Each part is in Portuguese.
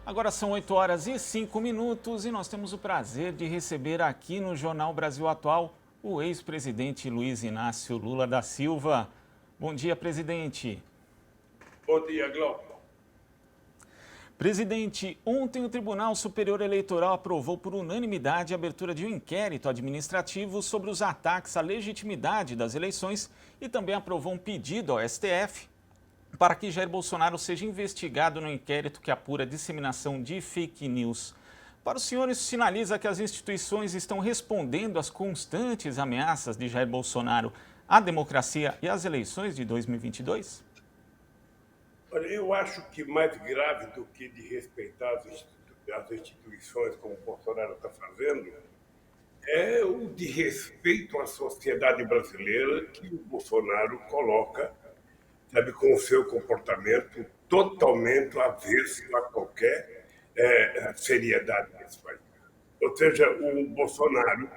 Agora são 8 horas e 5 minutos e nós temos o prazer de receber aqui no Jornal Brasil Atual o ex-presidente Luiz Inácio Lula da Silva. Bom dia, presidente. Bom dia, Glauco. Presidente, ontem o Tribunal Superior Eleitoral aprovou por unanimidade a abertura de um inquérito administrativo sobre os ataques à legitimidade das eleições e também aprovou um pedido ao STF para que Jair Bolsonaro seja investigado no inquérito que apura a disseminação de fake news. Para o senhor, isso sinaliza que as instituições estão respondendo às constantes ameaças de Jair Bolsonaro à democracia e às eleições de 2022? Olha, eu acho que mais grave do que de respeitar as instituições, como o Bolsonaro está fazendo, é o de respeito à sociedade brasileira que o Bolsonaro coloca, sabe, com o seu comportamento totalmente avesso a qualquer seriedade desse país. Ou seja, o Bolsonaro,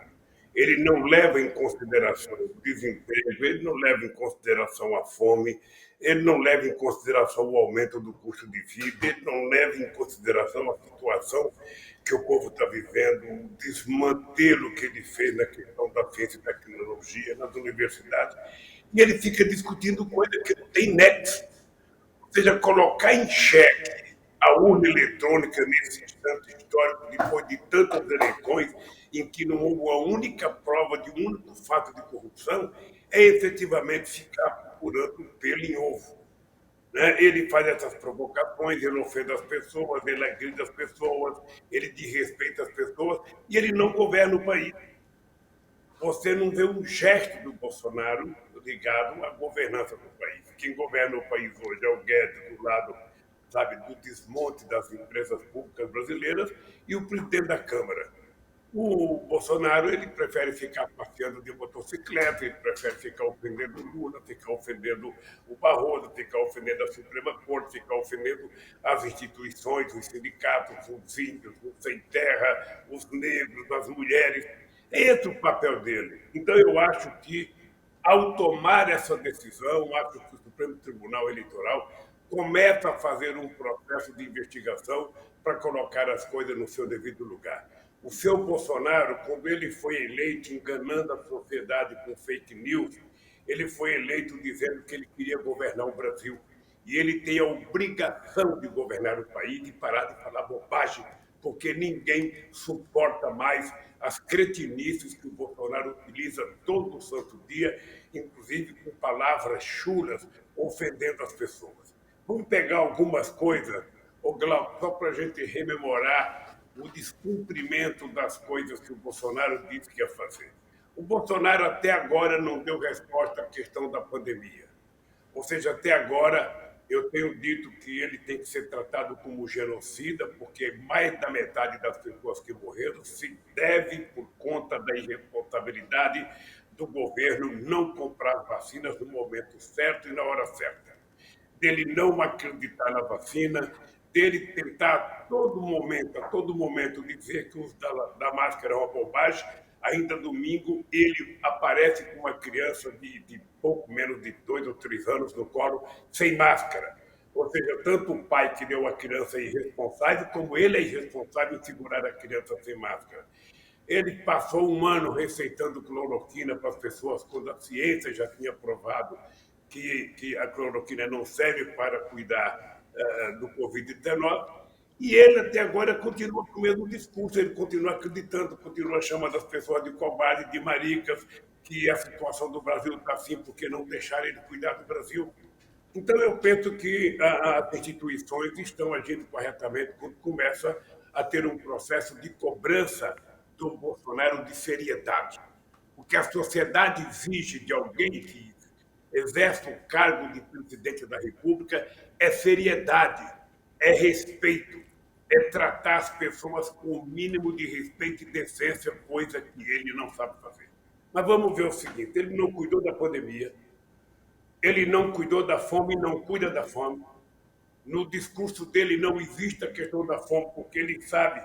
ele não leva em consideração o desemprego, ele não leva em consideração a fome, ele não leva em consideração o aumento do custo de vida, ele não leva em consideração a situação que o povo está vivendo, o desmantelo que ele fez na questão da ciência e tecnologia nas universidades. E ele fica discutindo coisa que não tem nexo. Ou seja, colocar em xeque a urna eletrônica nesse instante histórico, depois de tantas eleições em que não houve a única prova de um único fato de corrupção, é efetivamente ficar procurando pelo em ovo. Né? Ele faz essas provocações, ele ofende as pessoas, ele agride as pessoas, ele desrespeita as pessoas e ele não governa o país. Você não vê um gesto do Bolsonaro ligado à governança do país. Quem governa o país hoje é o Guedes, do lado, sabe, do desmonte das empresas públicas brasileiras, e o presidente da Câmara. O Bolsonaro, ele prefere ficar passeando de motocicleta, ele prefere ficar ofendendo o Lula, ficar ofendendo o Barroso, ficar ofendendo a Suprema Corte, ficar ofendendo as instituições, os sindicatos, os índios, os sem terra, os negros, as mulheres. É esse o papel dele. Então, eu acho que, ao tomar essa decisão, acho que o Supremo Tribunal Eleitoral começa a fazer um processo de investigação para colocar as coisas no seu devido lugar. O seu Bolsonaro, quando ele foi eleito enganando a sociedade com fake news, ele foi eleito dizendo que ele queria governar o Brasil. E ele tem a obrigação de governar o país e parar de falar bobagem, porque ninguém suporta mais as cretinices que o Bolsonaro utiliza todo santo dia, inclusive com palavras chulas, ofendendo as pessoas. Vamos pegar algumas coisas, Glauco, só para a gente rememorar o descumprimento das coisas que o Bolsonaro disse que ia fazer. O Bolsonaro até agora não deu resposta à questão da pandemia. Ou seja, até agora eu tenho dito que ele tem que ser tratado como genocida, porque mais da metade das pessoas que morreram se deve por conta da irresponsabilidade do governo não comprar vacinas no momento certo e na hora certa, dele não acreditar na vacina, dele tentar a todo momento dizer que o uso da máscara é uma bobagem. Ainda domingo, ele aparece com uma criança de pouco menos de 2 ou 3 anos no colo, sem máscara. Ou seja, tanto o pai que deu a criança irresponsável, como ele é irresponsável em segurar a criança sem máscara. Ele passou um ano receitando cloroquina para as pessoas, quando a ciência já tinha provado que a cloroquina não serve para cuidar do Covid-19. E ele até agora continua com o mesmo discurso, ele continua acreditando, continua chamando as pessoas de covarde, de maricas, que a situação do Brasil está assim porque não deixaram ele cuidar do Brasil. Então, eu penso que as instituições estão agindo corretamente quando começa a ter um processo de cobrança do Bolsonaro de seriedade. O que a sociedade exige de alguém que exerce o cargo de presidente da República é seriedade, é respeito, é tratar as pessoas com o mínimo de respeito e decência, coisa que ele não sabe fazer. Mas vamos ver o seguinte: ele não cuidou da pandemia, ele não cuidou da fome e não cuida da fome. No discurso dele não existe a questão da fome, porque ele sabe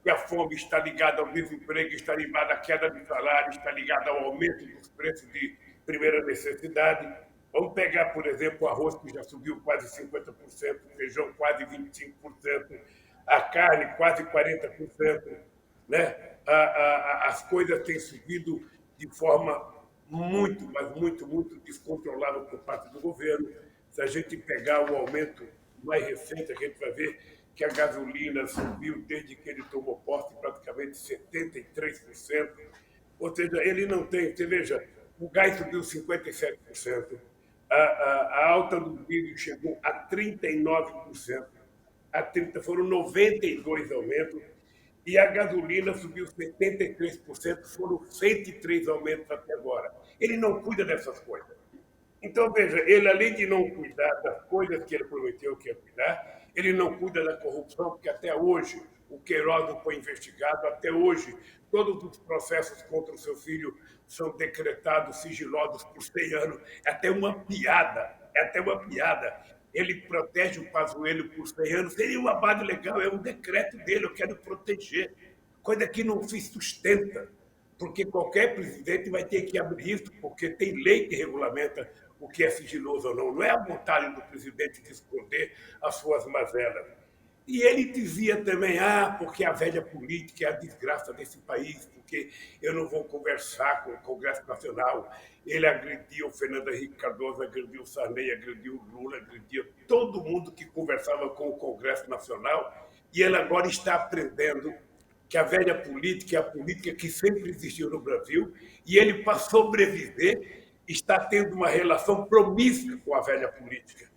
que a fome está ligada ao desemprego, está ligada à queda de salário, está ligada ao aumento dos preços de primeira necessidade. Vamos pegar, por exemplo, o arroz, que já subiu quase 50%, o feijão quase 25%, a carne quase 40%, né? As coisas têm subido de forma muito, mas muito, muito descontrolável por parte do governo. Se a gente pegar o aumento mais recente, a gente vai ver que a gasolina subiu desde que ele tomou posse praticamente 73%. Ou seja, ele não tem. Você veja, o gás subiu 57%, a alta do milho chegou a 39%, a 30, foram 92 aumentos, e a gasolina subiu 73%, foram 103 aumentos até agora. Ele não cuida dessas coisas. Então, veja, ele, além de não cuidar das coisas que ele prometeu que ia cuidar, ele não cuida da corrupção, porque até hoje o Queiroz não foi investigado, até hoje todos os processos contra o seu filho são decretados sigilosos por 100 anos. É até uma piada, é até uma piada. Ele protege o Pazuello por 100 anos, seria uma base legal, é um decreto dele, eu quero proteger. Coisa que não se sustenta, porque qualquer presidente vai ter que abrir isso, porque tem lei que regulamenta o que é sigiloso ou não. Não é a vontade do presidente de esconder as suas mazelas. E ele dizia também, porque a velha política é a desgraça desse país, porque eu não vou conversar com o Congresso Nacional. Ele agrediu o Fernando Henrique Cardoso, agrediu o Sarney, agrediu o Lula, agrediu todo mundo que conversava com o Congresso Nacional. E ele agora está aprendendo que a velha política é a política que sempre existiu no Brasil, e ele, para sobreviver, está tendo uma relação promíscua com a velha política,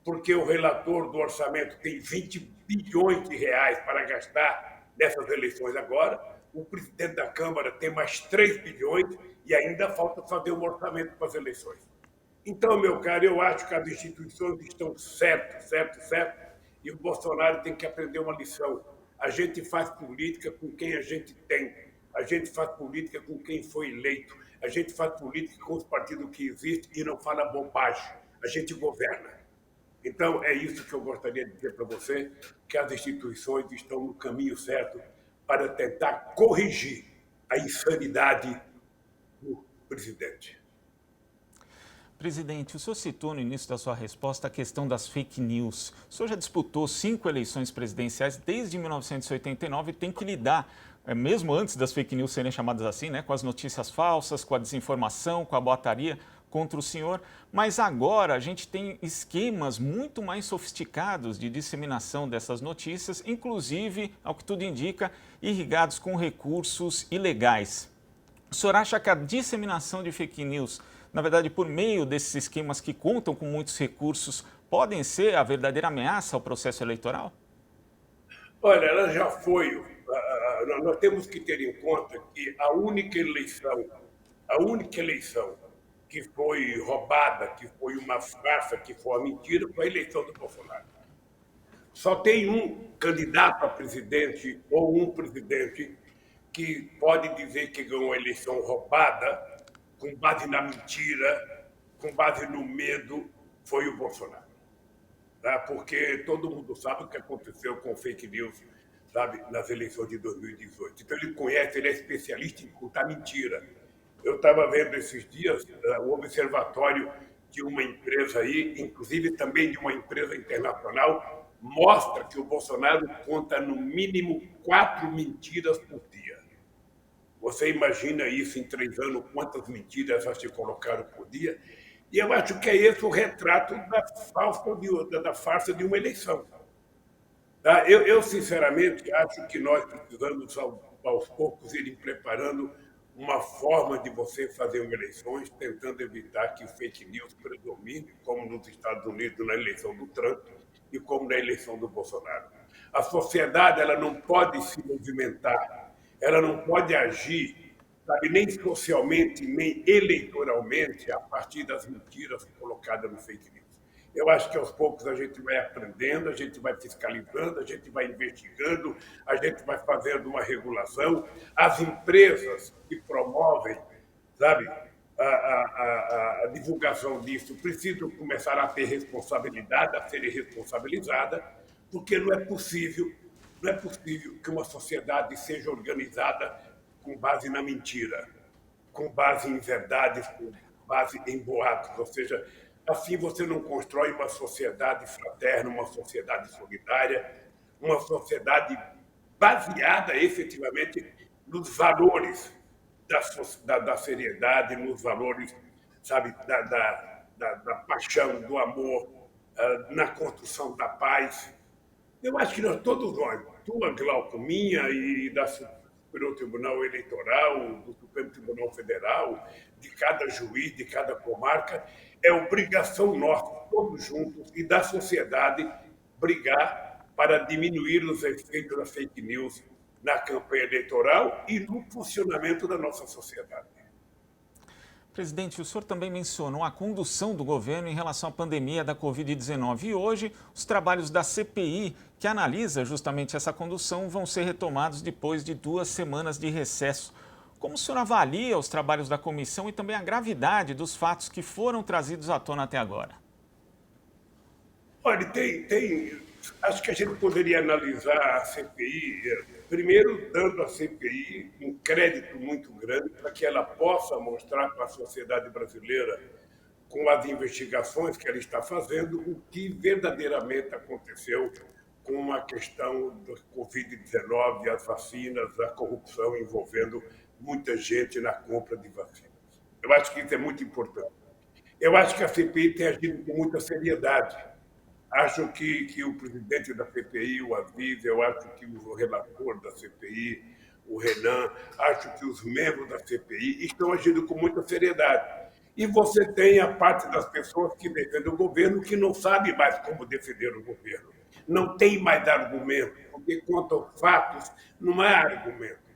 porque o relator do orçamento tem 20 bilhões de reais para gastar nessas eleições agora, o presidente da Câmara tem mais 3 bilhões e ainda falta fazer um orçamento para as eleições. Então, meu caro, eu acho que as instituições estão certo, e o Bolsonaro tem que aprender uma lição. A gente faz política com quem a gente tem, a gente faz política com quem foi eleito, a gente faz política com os partidos que existem e não fala bobagem, a gente governa. Então, é isso que eu gostaria de dizer para você, que as instituições estão no caminho certo para tentar corrigir a insanidade do presidente. Presidente, o senhor citou no início da sua resposta a questão das fake news. O senhor já disputou 5 eleições presidenciais desde 1989 e tem que lidar, mesmo antes das fake news serem chamadas assim, né, com as notícias falsas, com a desinformação, com a boataria contra o senhor. Mas agora a gente tem esquemas muito mais sofisticados de disseminação dessas notícias, inclusive, ao que tudo indica, irrigados com recursos ilegais. O senhor acha que a disseminação de fake news, na verdade, por meio desses esquemas que contam com muitos recursos, podem ser a verdadeira ameaça ao processo eleitoral? Olha, ela já foi. Nós temos que ter em conta que a única eleição que foi roubada, que foi uma farsa, que foi uma mentira, foi a eleição do Bolsonaro. Só tem um candidato a presidente ou um presidente que pode dizer que ganhou a eleição roubada, com base na mentira, com base no medo, foi o Bolsonaro. Tá? Porque todo mundo sabe o que aconteceu com fake news, sabe, nas eleições de 2018. Então ele conhece, ele é especialista em contar mentira. Eu estava vendo esses dias o observatório de uma empresa aí, inclusive também de uma empresa internacional, mostra que o Bolsonaro conta no mínimo 4 mentiras por dia. Você imagina isso em 3 anos, quantas mentiras já se colocaram por dia? E eu acho que é esse o retrato da farsa de uma eleição. Tá? Eu, sinceramente, acho que nós precisamos, aos poucos, ir preparando uma forma de você fazer eleições, tentando evitar que o fake news predomine, como nos Estados Unidos na eleição do Trump e como na eleição do Bolsonaro. A sociedade ela não pode se movimentar, ela não pode agir, sabe, nem socialmente, nem eleitoralmente, a partir das mentiras colocadas no fake news. Eu acho que aos poucos a gente vai aprendendo, a gente vai fiscalizando, a gente vai investigando, a gente vai fazendo uma regulação. As empresas que promovem, sabe, a divulgação disso precisam começar a ter responsabilidade, a serem responsabilizadas, porque não é possível que uma sociedade seja organizada com base na mentira, com base em verdades, com base em boatos. Ou seja, assim você não constrói uma sociedade fraterna, uma sociedade solidária, uma sociedade baseada efetivamente nos valores da seriedade, nos valores, sabe, da paixão, do amor, na construção da paz. Eu acho que todos nós, tua, Glauco, minha e da Superior Tribunal Eleitoral, do Supremo Tribunal Federal, de cada juiz, de cada comarca, é obrigação nossa, todos juntos, e da sociedade, brigar para diminuir os efeitos da fake news na campanha eleitoral e no funcionamento da nossa sociedade. Presidente, o senhor também mencionou a condução do governo em relação à pandemia da Covid-19 e hoje os trabalhos da CPI, que analisa justamente essa condução, vão ser retomados depois de 2 semanas de recesso. Como o senhor avalia os trabalhos da comissão e também a gravidade dos fatos que foram trazidos à tona até agora? Olha, acho que a gente poderia analisar a CPI, primeiro dando à CPI um crédito muito grande para que ela possa mostrar para a sociedade brasileira, com as investigações que ela está fazendo, o que verdadeiramente aconteceu com a questão da Covid-19, as vacinas, a corrupção envolvendo muita gente na compra de vacinas. Eu acho que isso é muito importante. Eu acho que a CPI tem agido com muita seriedade. Acho que o presidente da CPI, o Aziz, eu acho que o relator da CPI, o Renan, acho que os membros da CPI estão agindo com muita seriedade. E você tem a parte das pessoas que defendem o governo que não sabe mais como defender o governo. Não tem mais argumento, porque quanto aos fatos, não há argumento.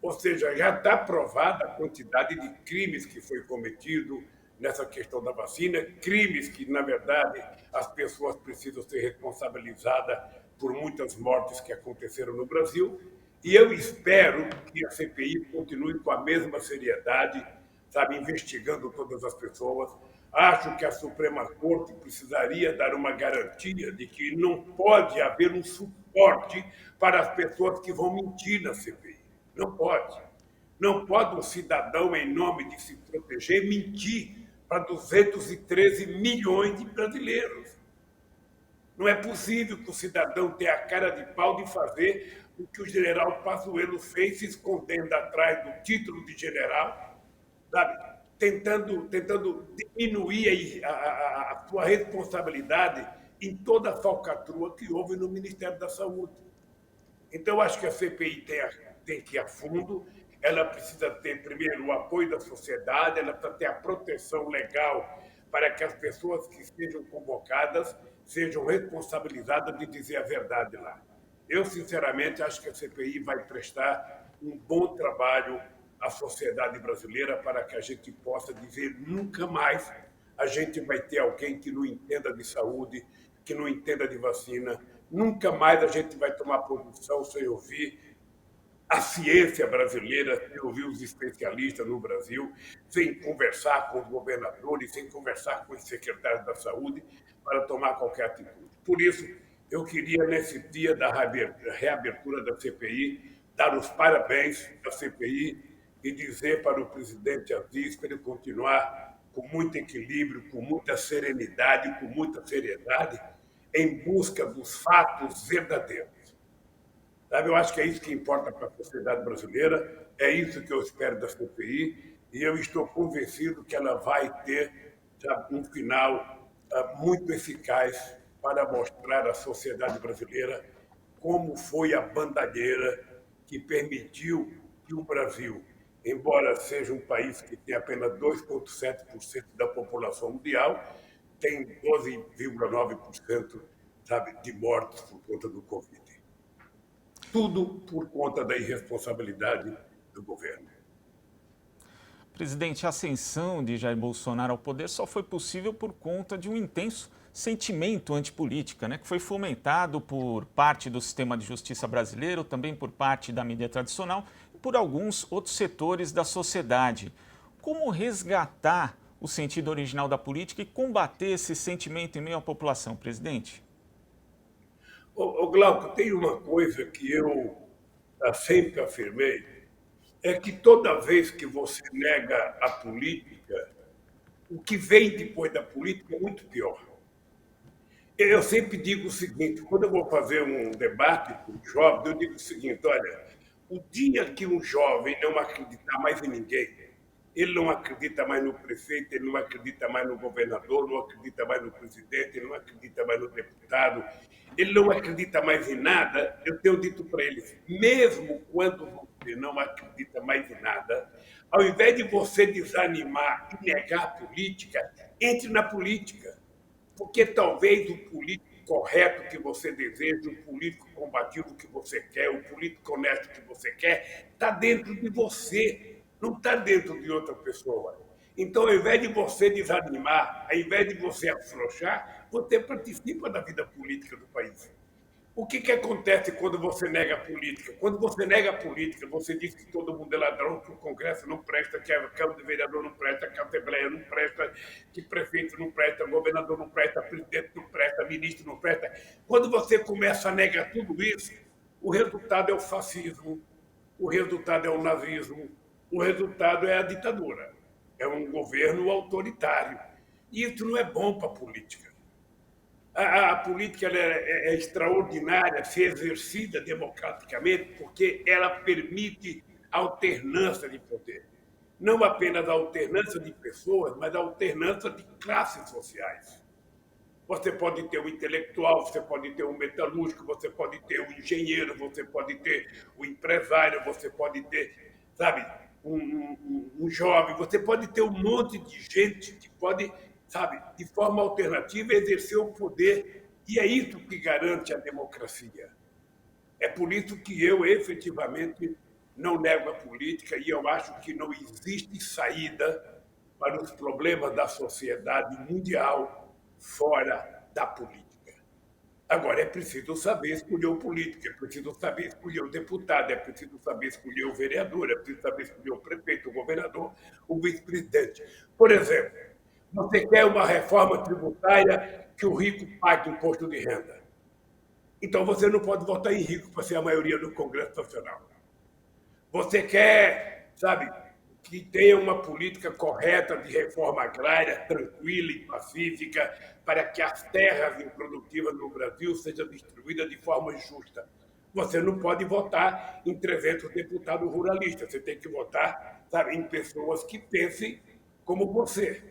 Ou seja, já está provada a quantidade de crimes que foi cometido nessa questão da vacina, crimes que, na verdade, as pessoas precisam ser responsabilizadas por muitas mortes que aconteceram no Brasil. E eu espero que a CPI continue com a mesma seriedade, sabe, investigando todas as pessoas. Acho que a Suprema Corte precisaria dar uma garantia de que não pode haver um suporte para as pessoas que vão mentir na CPI. Não pode. Não pode um cidadão, em nome de se proteger, mentir para 213 milhões de brasileiros. Não é possível que o cidadão tenha a cara de pau de fazer o que o general Pazuello fez, se escondendo atrás do título de general, sabe? Tentando diminuir a sua responsabilidade em toda a falcatrua que houve no Ministério da Saúde. Então, eu acho que a CPI tem que ir a fundo. Ela precisa ter, primeiro, o apoio da sociedade, ela precisa ter a proteção legal para que as pessoas que sejam convocadas sejam responsabilizadas de dizer a verdade lá. Eu, sinceramente, acho que a CPI vai prestar um bom trabalho à sociedade brasileira para que a gente possa dizer nunca mais a gente vai ter alguém que não entenda de saúde, que não entenda de vacina, nunca mais a gente vai tomar posição sem ouvir a ciência brasileira, sem ouvir os especialistas no Brasil, sem conversar com os governadores, sem conversar com os secretários da saúde, para tomar qualquer atitude. Por isso, eu queria, nesse dia da reabertura da CPI, dar os parabéns à CPI e dizer para o presidente Aziz para ele continuar com muito equilíbrio, com muita serenidade, com muita seriedade, em busca dos fatos verdadeiros. Sabe, eu acho que é isso que importa para a sociedade brasileira, é isso que eu espero da CPI, e eu estou convencido que ela vai ter, sabe, um final muito eficaz para mostrar à sociedade brasileira como foi a bandalheira que permitiu que o Brasil, embora seja um país que tem apenas 2,7% da população mundial, tem 12,9%, sabe, de mortes por conta do Covid. Tudo por conta da irresponsabilidade do governo. Presidente, a ascensão de Jair Bolsonaro ao poder só foi possível por conta de um intenso sentimento antipolítica, né, que foi fomentado por parte do sistema de justiça brasileiro, também por parte da mídia tradicional e por alguns outros setores da sociedade. Como resgatar o sentido original da política e combater esse sentimento em meio à população, presidente? Glauco, tem uma coisa que eu sempre afirmei, é que toda vez que você nega a política, o que vem depois da política é muito pior. Eu sempre digo o seguinte, quando eu vou fazer um debate com os jovens, eu digo o seguinte, olha, o dia que um jovem não acreditar mais em ninguém, ele não acredita mais no prefeito, ele não acredita mais no governador, não acredita mais no presidente, ele não acredita mais no deputado, ele não acredita mais em nada, eu tenho dito para eles, mesmo quando você não acredita mais em nada, ao invés de você desanimar e negar a política, entre na política. Porque talvez o político correto que você deseja, o político combativo que você quer, o político honesto que você quer, está dentro de você, não está dentro de outra pessoa. Então, ao invés de você desanimar, ao invés de você afrouxar, você participa da vida política do país. O que acontece quando você nega a política? Quando você nega a política, você diz que todo mundo é ladrão, que o Congresso não presta, que a Câmara de Vereador não presta, que a Assembleia não presta, que prefeito não presta, governador não presta, presidente não presta, ministro não presta. Quando você começa a negar tudo isso, o resultado é o fascismo, o resultado é o nazismo, o resultado é a ditadura. É um governo autoritário. E isso não é bom para a política. A política é extraordinária se exercida democraticamente porque ela permite alternância de poder. Não apenas a alternância de pessoas, mas a alternância de classes sociais. Você pode ter um intelectual, você pode ter um metalúrgico, você pode ter um engenheiro, você pode ter um empresário, você pode ter, sabe, um jovem, você pode ter um monte de gente que pode, sabe, de forma alternativa, exercer o poder. E é isso que garante a democracia. É por isso que eu, efetivamente, não nego a política e eu acho que não existe saída para os problemas da sociedade mundial fora da política. Agora, é preciso saber escolher o político, é preciso saber escolher o deputado, é preciso saber escolher o vereador, é preciso saber escolher o prefeito, o governador, o vice-presidente. Por exemplo, você quer uma reforma tributária que o rico pague imposto de renda. Então você não pode votar em rico para ser a maioria do Congresso Nacional. Você quer, sabe, que tenha uma política correta de reforma agrária, tranquila e pacífica, para que as terras improdutivas no Brasil sejam distribuídas de forma justa. Você não pode votar em 300 deputados ruralistas, você tem que votar, sabe, em pessoas que pensem como você.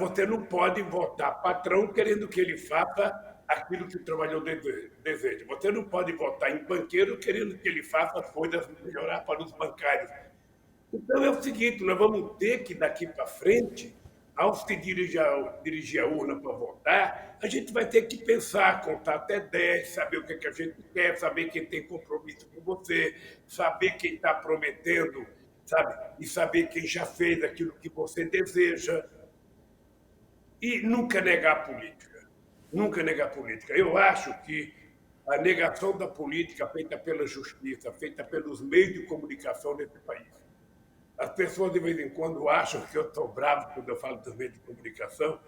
Você não pode votar patrão querendo que ele faça aquilo que o trabalhador deseja. Você não pode votar em banqueiro querendo que ele faça as coisas melhorar para os bancários. Então é o seguinte, nós vamos ter que, daqui para frente, ao se dirigir a urna para votar, a gente vai ter que pensar, contar até 10, saber o que a gente quer, saber quem tem compromisso com você, saber quem está prometendo, sabe? E saber quem já fez aquilo que você deseja. E nunca negar a política. Nunca negar a política. Eu acho que a negação da política feita pela justiça, feita pelos meios de comunicação desse país. As pessoas, de vez em quando, acham que eu estou bravo quando eu falo dos meios de comunicação.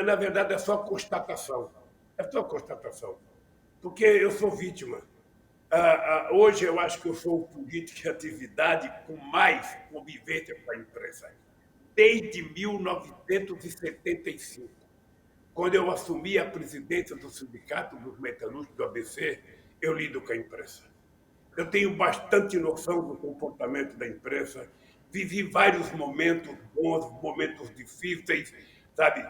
Na verdade, é só constatação. É só constatação. Porque eu sou vítima. Hoje, eu acho que eu sou o político em atividade com mais convivência com a imprensa. Desde 1975, quando eu assumi a presidência do Sindicato dos Metalúrgicos do ABC, eu lido com a imprensa. Eu tenho bastante noção do comportamento da imprensa, vivi vários momentos bons, momentos difíceis, sabe,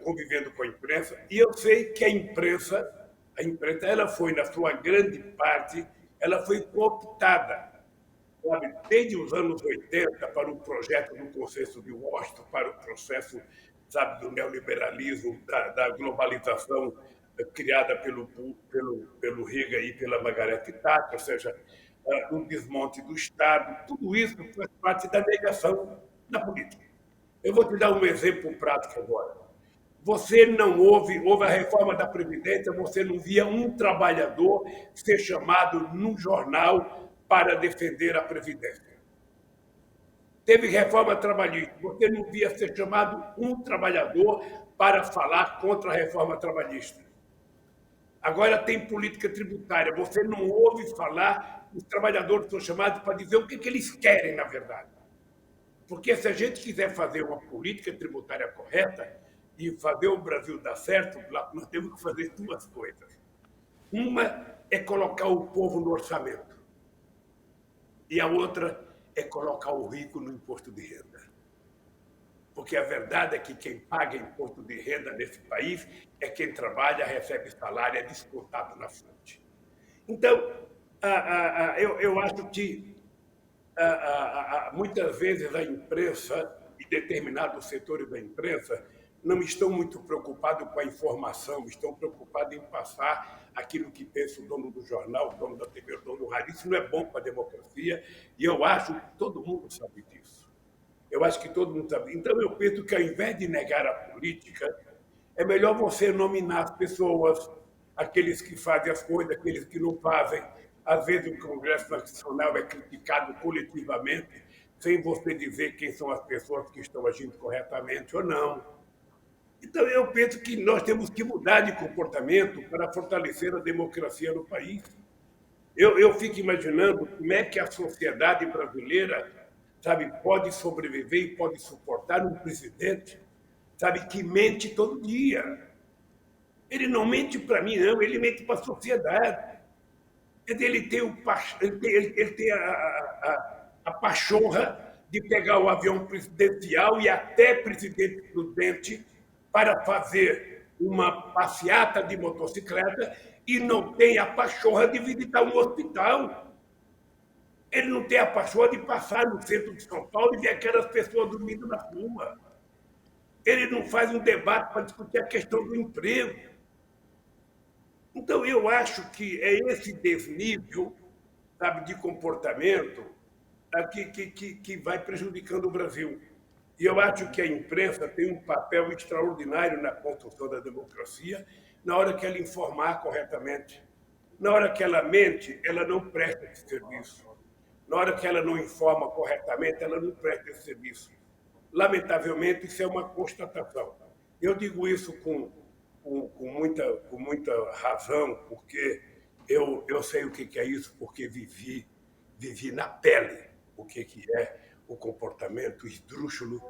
convivendo com a imprensa, e eu sei que a imprensa ela foi, na sua grande parte, ela foi cooptada, sabe, desde os anos 80 para o projeto do Consenso de Washington, para o processo, sabe, do neoliberalismo, da globalização criada pelo Reagan e pela Margaret Thatcher, ou seja, o desmonte do Estado, tudo isso faz parte da negação da política. Eu vou te dar um exemplo prático agora. Você não houve a reforma da Previdência, você não via um trabalhador ser chamado num jornal para defender a Previdência. Teve reforma trabalhista, você não via ser chamado um trabalhador para falar contra a reforma trabalhista. Agora tem política tributária, você não ouve falar, os trabalhadores são chamados para dizer o que eles querem, na verdade. Porque se a gente quiser fazer uma política tributária correta, de fazer o Brasil dar certo, nós temos que fazer duas coisas. Uma é colocar o povo no orçamento e a outra é colocar o rico no imposto de renda. Porque a verdade é que quem paga imposto de renda nesse país é quem trabalha, recebe salário, é descontado na fonte. Então, eu acho que muitas vezes a imprensa e determinados setores da imprensa não estão muito preocupados com a informação, estão preocupados em passar aquilo que pensa o dono do jornal, o dono da TV, o dono do rádio. Isso não é bom para a democracia e eu acho que todo mundo sabe disso. Eu acho que todo mundo sabe. Então, eu penso que, ao invés de negar a política, é melhor você nominar as pessoas, aqueles que fazem as coisas, aqueles que não fazem. Às vezes, o Congresso Nacional é criticado coletivamente, sem você dizer quem são as pessoas que estão agindo corretamente ou não. Então, eu penso que nós temos que mudar de comportamento para fortalecer a democracia no país. Eu fico imaginando como é que a sociedade brasileira, sabe, pode sobreviver e pode suportar um presidente, sabe, que mente todo dia. Ele não mente para mim, não, ele mente para a sociedade. Ele tem, ele tem a pachorra de pegar o avião presidencial e até presidente prudente para fazer uma passeata de motocicleta e não tem a pachorra de visitar um hospital. Ele não tem a pachorra de passar no centro de São Paulo e ver aquelas pessoas dormindo na rua. Ele não faz um debate para discutir a questão do emprego. Então, eu acho que é esse desnível, sabe, de comportamento que vai prejudicando o Brasil. E eu acho que a imprensa tem um papel extraordinário na construção da democracia, na hora que ela informar corretamente. Na hora que ela mente, ela não presta esse serviço. Na hora que ela não informa corretamente, ela não presta esse serviço. Lamentavelmente, isso é uma constatação. Eu digo isso com muita razão, porque eu sei o que é isso, porque vivi na pele o que é o comportamento esdrúxulo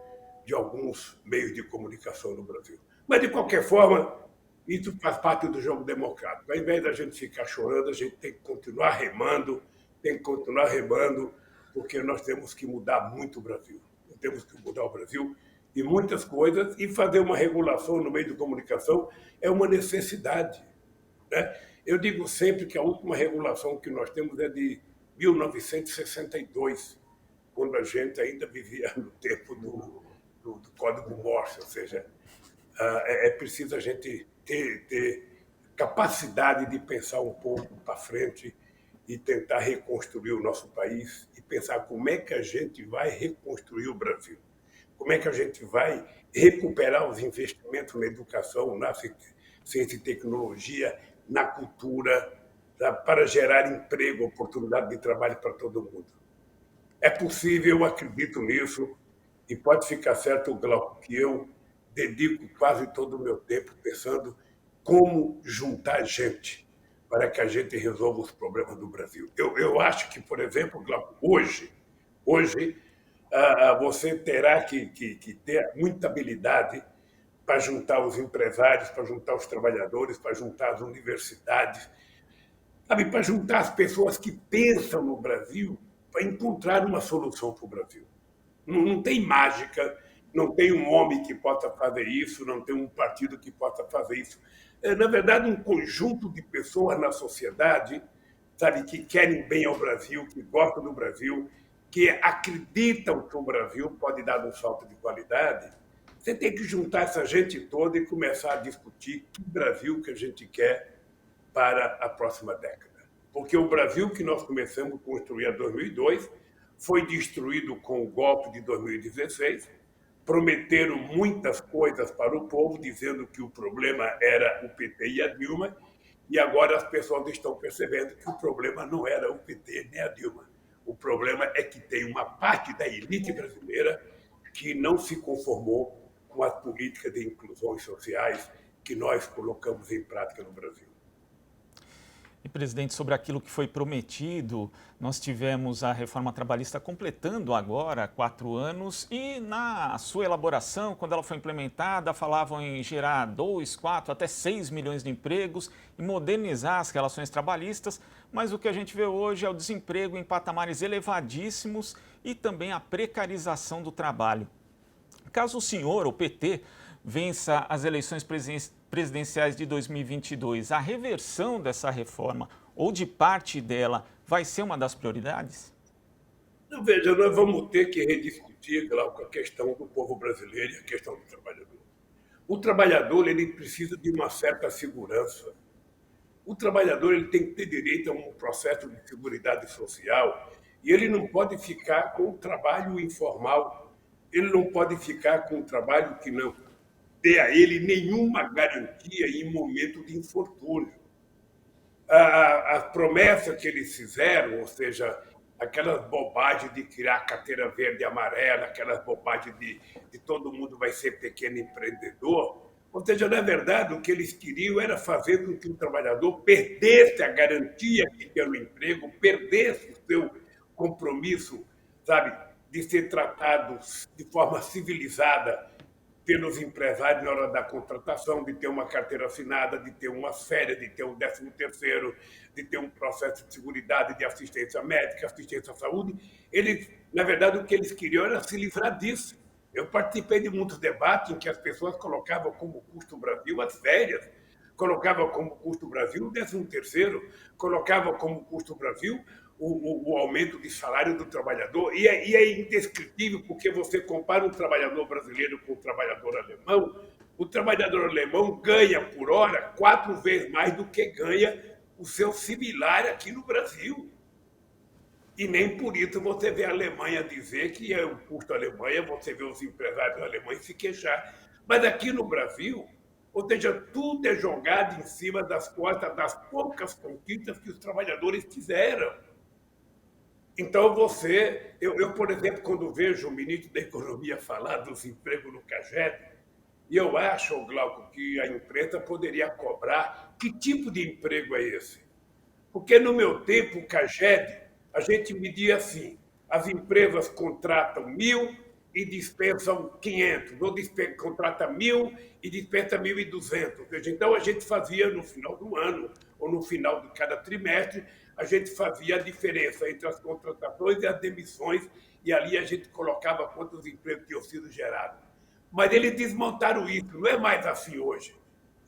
de alguns meios de comunicação no Brasil. Mas, de qualquer forma, isso faz parte do jogo democrático. Ao invés da gente ficar chorando, a gente tem que continuar remando, porque nós temos que mudar muito o Brasil. Nós temos que mudar o Brasil e muitas coisas, e fazer uma regulação no meio de comunicação é uma necessidade. Né? Eu digo sempre que a última regulação que nós temos é de 1962, quando a gente ainda vivia no tempo do Código Morse, ou seja, é preciso a gente ter capacidade de pensar um pouco para frente e tentar reconstruir o nosso país e pensar como é que a gente vai reconstruir o Brasil, como é que a gente vai recuperar os investimentos na educação, na ciência e tecnologia, na cultura, para gerar emprego, oportunidade de trabalho para todo mundo. É possível, eu acredito nisso, e pode ficar certo, Glauco, que eu dedico quase todo o meu tempo pensando como juntar gente para que a gente resolva os problemas do Brasil. Eu acho que, por exemplo, Glauco, hoje você terá que ter muita habilidade para juntar os empresários, para juntar os trabalhadores, para juntar as universidades, sabe, para juntar as pessoas que pensam no Brasil para encontrar uma solução para o Brasil. Não tem mágica, não tem um homem que possa fazer isso, não tem um partido que possa fazer isso. É, na verdade, um conjunto de pessoas na sociedade, sabe, que querem bem ao Brasil, que gostam do Brasil, que acreditam que o Brasil pode dar um salto de qualidade. Você tem que juntar essa gente toda e começar a discutir que Brasil que a gente quer para a próxima década. Porque o Brasil que nós começamos a construir em 2002 foi destruído com o golpe de 2016. Prometeram muitas coisas para o povo, dizendo que o problema era o PT e a Dilma, e agora as pessoas estão percebendo que o problema não era o PT nem a Dilma. O problema é que tem uma parte da elite brasileira que não se conformou com as políticas de inclusões sociais que nós colocamos em prática no Brasil. E, presidente, sobre aquilo que foi prometido, nós tivemos a reforma trabalhista completando agora 4 anos e na sua elaboração, quando ela foi implementada, falavam em gerar 2, 4, até 6 milhões de empregos e modernizar as relações trabalhistas, mas o que a gente vê hoje é o desemprego em patamares elevadíssimos e também a precarização do trabalho. Caso o senhor, o PT, vença as eleições presidenciais de 2022, a reversão dessa reforma ou de parte dela vai ser uma das prioridades? Não, veja, nós vamos ter que rediscutir, Glauco, a questão do povo brasileiro e a questão do trabalhador. O trabalhador ele precisa de uma certa segurança. O trabalhador ele tem que ter direito a um processo de seguridade social e ele não pode ficar com o trabalho informal. Ele não pode ficar com o trabalho que não dê a ele nenhuma garantia em momento de infortúnio. A promessa que eles fizeram, ou seja, aquelas bobagens de criar carteira verde e amarela, aquelas bobagens de todo mundo vai ser pequeno empreendedor, ou seja, na verdade, o que eles queriam era fazer com que o trabalhador perdesse a garantia que tinha no emprego, perdesse o seu compromisso, sabe, de ser tratado de forma civilizada pelos empresários na hora da contratação, de ter uma carteira assinada, de ter umas férias, de ter um 13º, de ter um processo de seguridade, de assistência médica, assistência à saúde. Eles, na verdade, o que eles queriam era se livrar disso. Eu participei de muitos debates em que as pessoas colocavam como custo Brasil as férias, colocavam como custo Brasil o 13º, colocavam como custo Brasil o aumento de salário do trabalhador. E é indescritível, porque você compara um trabalhador brasileiro com um trabalhador alemão, o trabalhador alemão ganha por hora 4 vezes mais do que ganha o seu similar aqui no Brasil. E nem por isso você vê a Alemanha dizer que é o custo da Alemanha, você vê os empresários alemães se queixar. Mas aqui no Brasil, ou seja, tudo é jogado em cima das costas das poucas conquistas que os trabalhadores fizeram. Então, por exemplo, quando vejo o ministro da Economia falar dos empregos no CAGED, e eu acho, Glauco, que a imprensa poderia cobrar que tipo de emprego é esse. Porque no meu tempo, o CAGED, a gente media assim, as empresas contratam 1.000 e dispensam 500, ou contrata 1.000 e dispensa 1.200. Então, a gente fazia no final do ano, ou no final de cada trimestre, a gente fazia a diferença entre as contratações e as demissões, e ali a gente colocava quantos empregos tinham sido gerados. Mas eles desmontaram isso, não é mais assim hoje.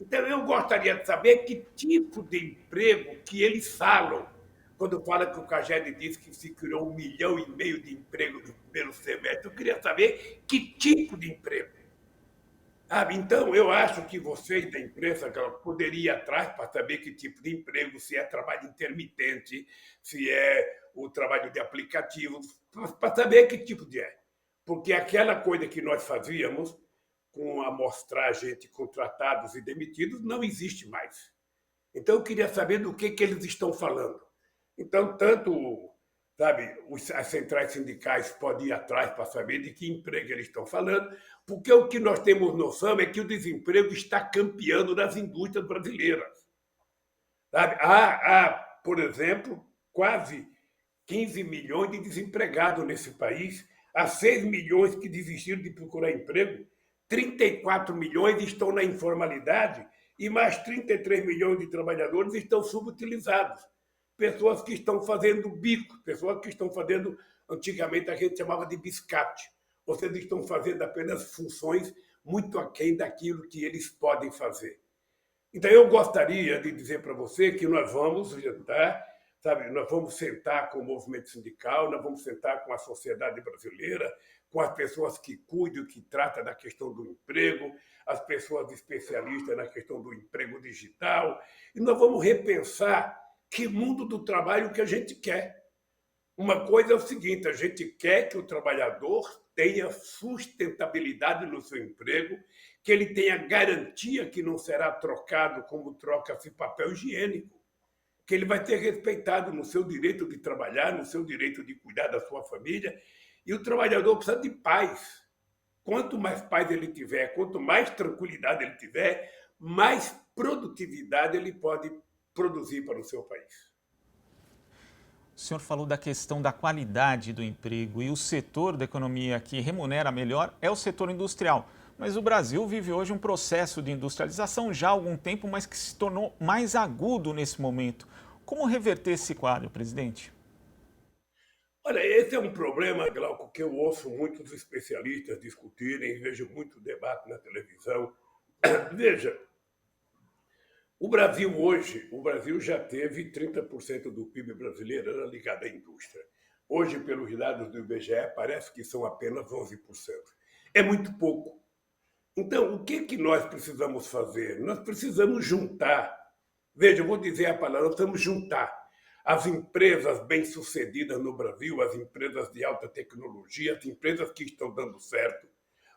Então, eu gostaria de saber que tipo de emprego que eles falam, quando fala que o CAGED disse que se criou 1,5 milhão de empregos no primeiro semestre. Eu queria saber que tipo de emprego. Então, eu acho que vocês da imprensa poderiam ir atrás para saber que tipo de emprego, se é trabalho intermitente, se é o trabalho de aplicativos, para saber que tipo de é. Porque aquela coisa que nós fazíamos com amostragem de contratados e demitidos não existe mais. Então, eu queria saber do que eles estão falando. Então, tanto, sabe, as centrais sindicais podem ir atrás para saber de que emprego eles estão falando, porque o que nós temos noção é que o desemprego está campeando nas indústrias brasileiras. Sabe? Há, por exemplo, quase 15 milhões de desempregados nesse país, há 6 milhões que desistiram de procurar emprego, 34 milhões estão na informalidade e mais 33 milhões de trabalhadores estão subutilizados. Pessoas que estão fazendo bico, pessoas que estão fazendo, antigamente a gente chamava de biscate. Vocês estão fazendo apenas funções muito aquém daquilo que eles podem fazer. Então, eu gostaria de dizer para você que nós vamos jantar, sabe? Nós vamos sentar com o movimento sindical, nós vamos sentar com a sociedade brasileira, com as pessoas que cuidam, que tratam da questão do emprego, as pessoas especialistas na questão do emprego digital, e nós vamos repensar que mundo do trabalho que a gente quer. Uma coisa é o seguinte, a gente quer que o trabalhador tenha sustentabilidade no seu emprego, que ele tenha garantia que não será trocado como troca-se papel higiênico, que ele vai ter respeitado no seu direito de trabalhar, no seu direito de cuidar da sua família, e o trabalhador precisa de paz. Quanto mais paz ele tiver, quanto mais tranquilidade ele tiver, mais produtividade ele pode produzir para o seu país. O senhor falou da questão da qualidade do emprego e o setor da economia que remunera melhor é o setor industrial. Mas o Brasil vive hoje um processo de industrialização já há algum tempo, mas que se tornou mais agudo nesse momento. Como reverter esse quadro, presidente? Olha, esse é um problema, Glauco, que eu ouço muitos especialistas discutirem, vejo muito debate na televisão. Veja, o Brasil já teve 30% do PIB brasileiro era ligado à indústria. Hoje, pelos dados do IBGE, parece que são apenas 11%. É muito pouco. Então, o que nós precisamos fazer? Nós precisamos juntar. Veja, eu vou dizer a palavra, nós precisamos juntar as empresas bem-sucedidas no Brasil, as empresas de alta tecnologia, as empresas que estão dando certo,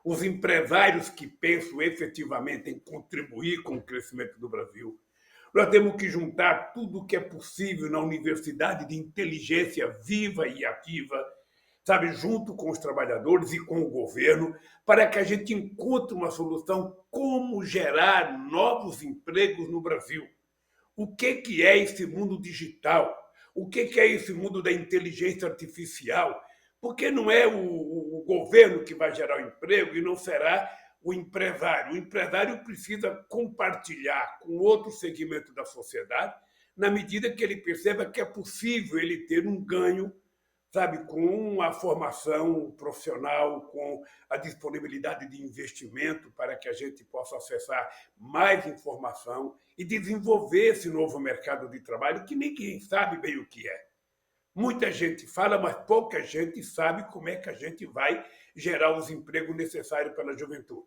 os empresários que pensam efetivamente em contribuir com o crescimento do Brasil. Nós temos que juntar tudo o que é possível na universidade de inteligência viva e ativa, sabe, junto com os trabalhadores e com o governo, para que a gente encontre uma solução como gerar novos empregos no Brasil. O que é esse mundo digital? O que é esse mundo da inteligência artificial? Porque não é o governo que vai gerar o emprego e não será o empresário. O empresário precisa compartilhar com outro segmento da sociedade, na medida que ele perceba que é possível ele ter um ganho, sabe, com a formação profissional, com a disponibilidade de investimento para que a gente possa acessar mais informação e desenvolver esse novo mercado de trabalho que ninguém sabe bem o que é. Muita gente fala, mas pouca gente sabe como é que a gente vai gerar os empregos necessários para a juventude.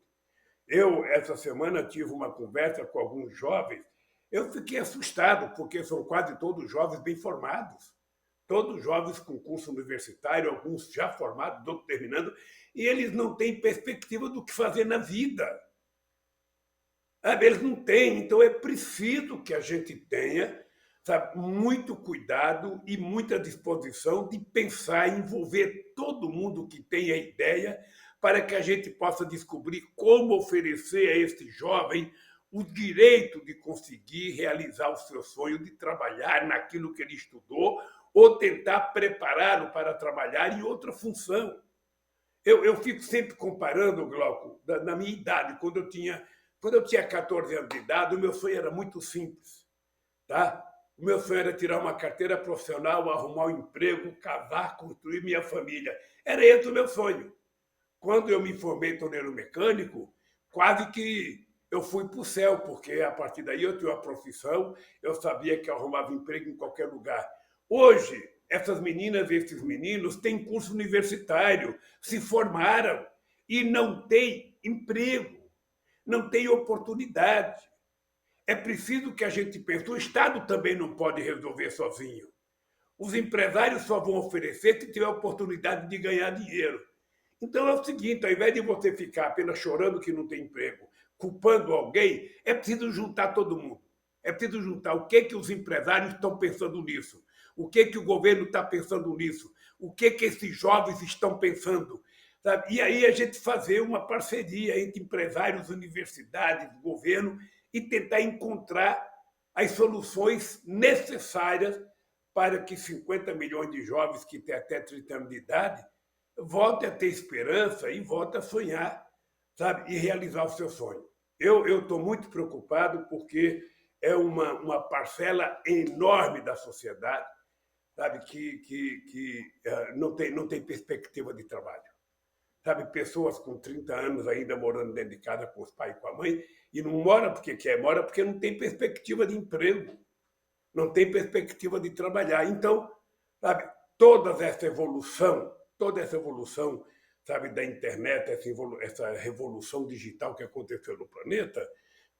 Eu, essa semana, tive uma conversa com alguns jovens. Eu fiquei assustado, porque são quase todos jovens bem formados. Todos jovens com curso universitário, alguns já formados, outros terminando, e eles não têm perspectiva do que fazer na vida. Eles não têm, então é preciso que a gente tenha, sabe, muito cuidado e muita disposição de pensar e envolver todo mundo que tem a ideia para que a gente possa descobrir como oferecer a esse jovem o direito de conseguir realizar o seu sonho de trabalhar naquilo que ele estudou ou tentar prepará-lo para trabalhar em outra função. Eu fico sempre comparando, Glauco, na minha idade, quando eu tinha 14 anos de idade, o meu sonho era muito simples. Tá? O meu sonho era tirar uma carteira profissional, arrumar um emprego, casar, construir minha família. Era esse o meu sonho. Quando eu me formei torneiro mecânico, quase que eu fui para o céu, porque a partir daí eu tinha uma profissão, eu sabia que eu arrumava emprego em qualquer lugar. Hoje, essas meninas e esses meninos têm curso universitário, se formaram e não têm emprego, não têm oportunidade. É preciso que a gente pense. O Estado também não pode resolver sozinho. Os empresários só vão oferecer se tiver a oportunidade de ganhar dinheiro. Então é o seguinte, ao invés de você ficar apenas chorando que não tem emprego, culpando alguém, é preciso juntar todo mundo. É preciso juntar o que os empresários estão pensando nisso, o que o governo está pensando nisso, o que esses jovens estão pensando. Sabe? E aí a gente fazer uma parceria entre empresários, universidades, governo e tentar encontrar as soluções necessárias para que 50 milhões de jovens que têm até 30 anos de idade voltem a ter esperança e voltem a sonhar, sabe, e realizar o seu sonho. Eu estou muito preocupado porque é uma parcela enorme da sociedade, sabe, que não tem perspectiva de trabalho. Sabe, pessoas com 30 anos ainda morando dentro de casa com os pais e com a mãe, e não mora porque quer, mora porque não tem perspectiva de emprego, não tem perspectiva de trabalhar. Então, sabe, toda essa evolução, sabe, da internet, essa revolução digital que aconteceu no planeta,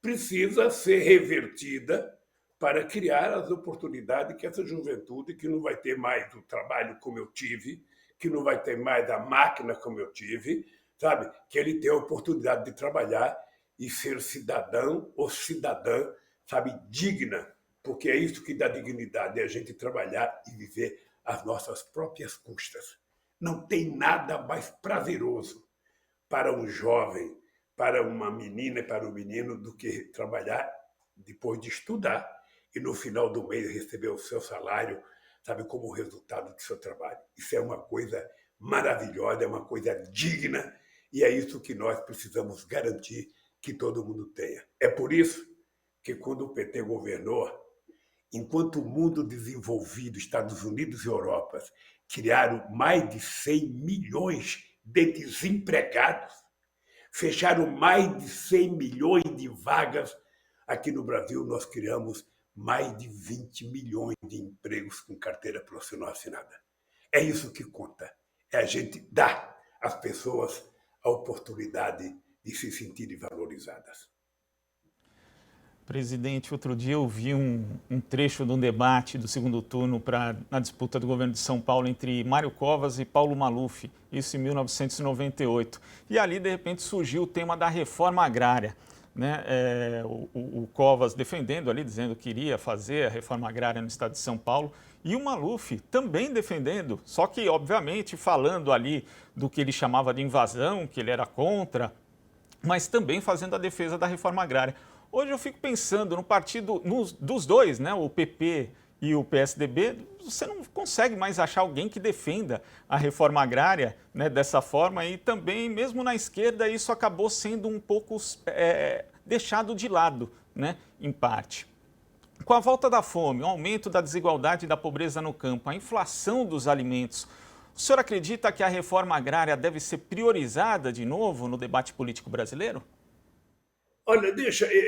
precisa ser revertida para criar as oportunidades que essa juventude, que não vai ter mais o trabalho como eu tive, que não vai ter mais a máquina como eu tive, sabe, que ele tenha a oportunidade de trabalhar e ser cidadão ou cidadã, sabe, digna, porque é isso que dá dignidade, é a gente trabalhar e viver às nossas próprias custas. Não tem nada mais prazeroso para um jovem, para uma menina e para um menino do que trabalhar depois de estudar e no final do mês receber o seu salário, sabe, como resultado do seu trabalho. Isso é uma coisa maravilhosa, é uma coisa digna, e é isso que nós precisamos garantir que todo mundo tenha. É por isso que quando o PT governou, enquanto o mundo desenvolvido, Estados Unidos e Europa, criaram mais de 100 milhões de desempregados, fecharam mais de 100 milhões de vagas, aqui no Brasil nós criamos mais de 20 milhões de empregos com carteira profissional assinada. É isso que conta. É a gente dar às pessoas a oportunidade de se sentirem valorizadas. Presidente, outro dia eu vi um trecho de um debate do segundo turno na disputa do governo de São Paulo entre Mário Covas e Paulo Maluf, isso em 1998. E ali, de repente, surgiu o tema da reforma agrária. Né? O Covas defendendo ali, dizendo que iria fazer a reforma agrária no estado de São Paulo, e o Maluf também defendendo, só que, obviamente, falando ali do que ele chamava de invasão, que ele era contra, mas também fazendo a defesa da reforma agrária. Hoje eu fico pensando no partido, dos dois, né, o PP e o PSDB, você não consegue mais achar alguém que defenda a reforma agrária, né, dessa forma, e também, mesmo na esquerda, isso acabou sendo um pouco deixado de lado, né, em parte. Com a volta da fome, o aumento da desigualdade e da pobreza no campo, a inflação dos alimentos, o senhor acredita que a reforma agrária deve ser priorizada de novo no debate político brasileiro? Olha,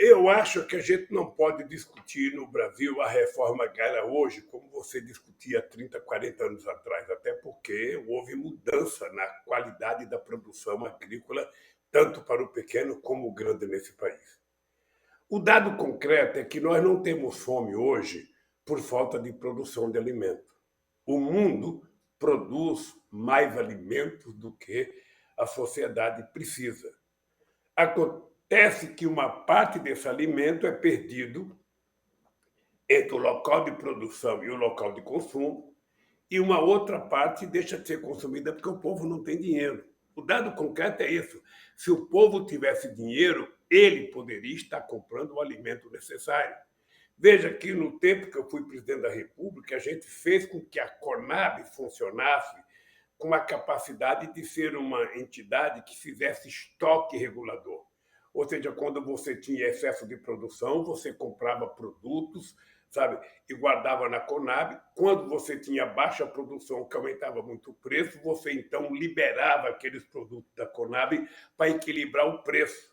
eu acho que a gente não pode discutir no Brasil a reforma agrária hoje como você discutia há 30, 40 anos atrás, até porque houve mudança na qualidade da produção agrícola, tanto para o pequeno como o grande nesse país. O dado concreto é que nós não temos fome hoje por falta de produção de alimento. O mundo produz mais alimentos do que a sociedade precisa. Acontece que uma parte desse alimento é perdido entre o local de produção e o local de consumo, e uma outra parte deixa de ser consumida porque o povo não tem dinheiro. O dado concreto é isso. Se o povo tivesse dinheiro, ele poderia estar comprando o alimento necessário. Veja que no tempo que eu fui presidente da República, a gente fez com que a Conab funcionasse com a capacidade de ser uma entidade que fizesse estoque regulador. Ou seja, quando você tinha excesso de produção, você comprava produtos, sabe, e guardava na Conab. Quando você tinha baixa produção, que aumentava muito o preço, você então liberava aqueles produtos da Conab para equilibrar o preço,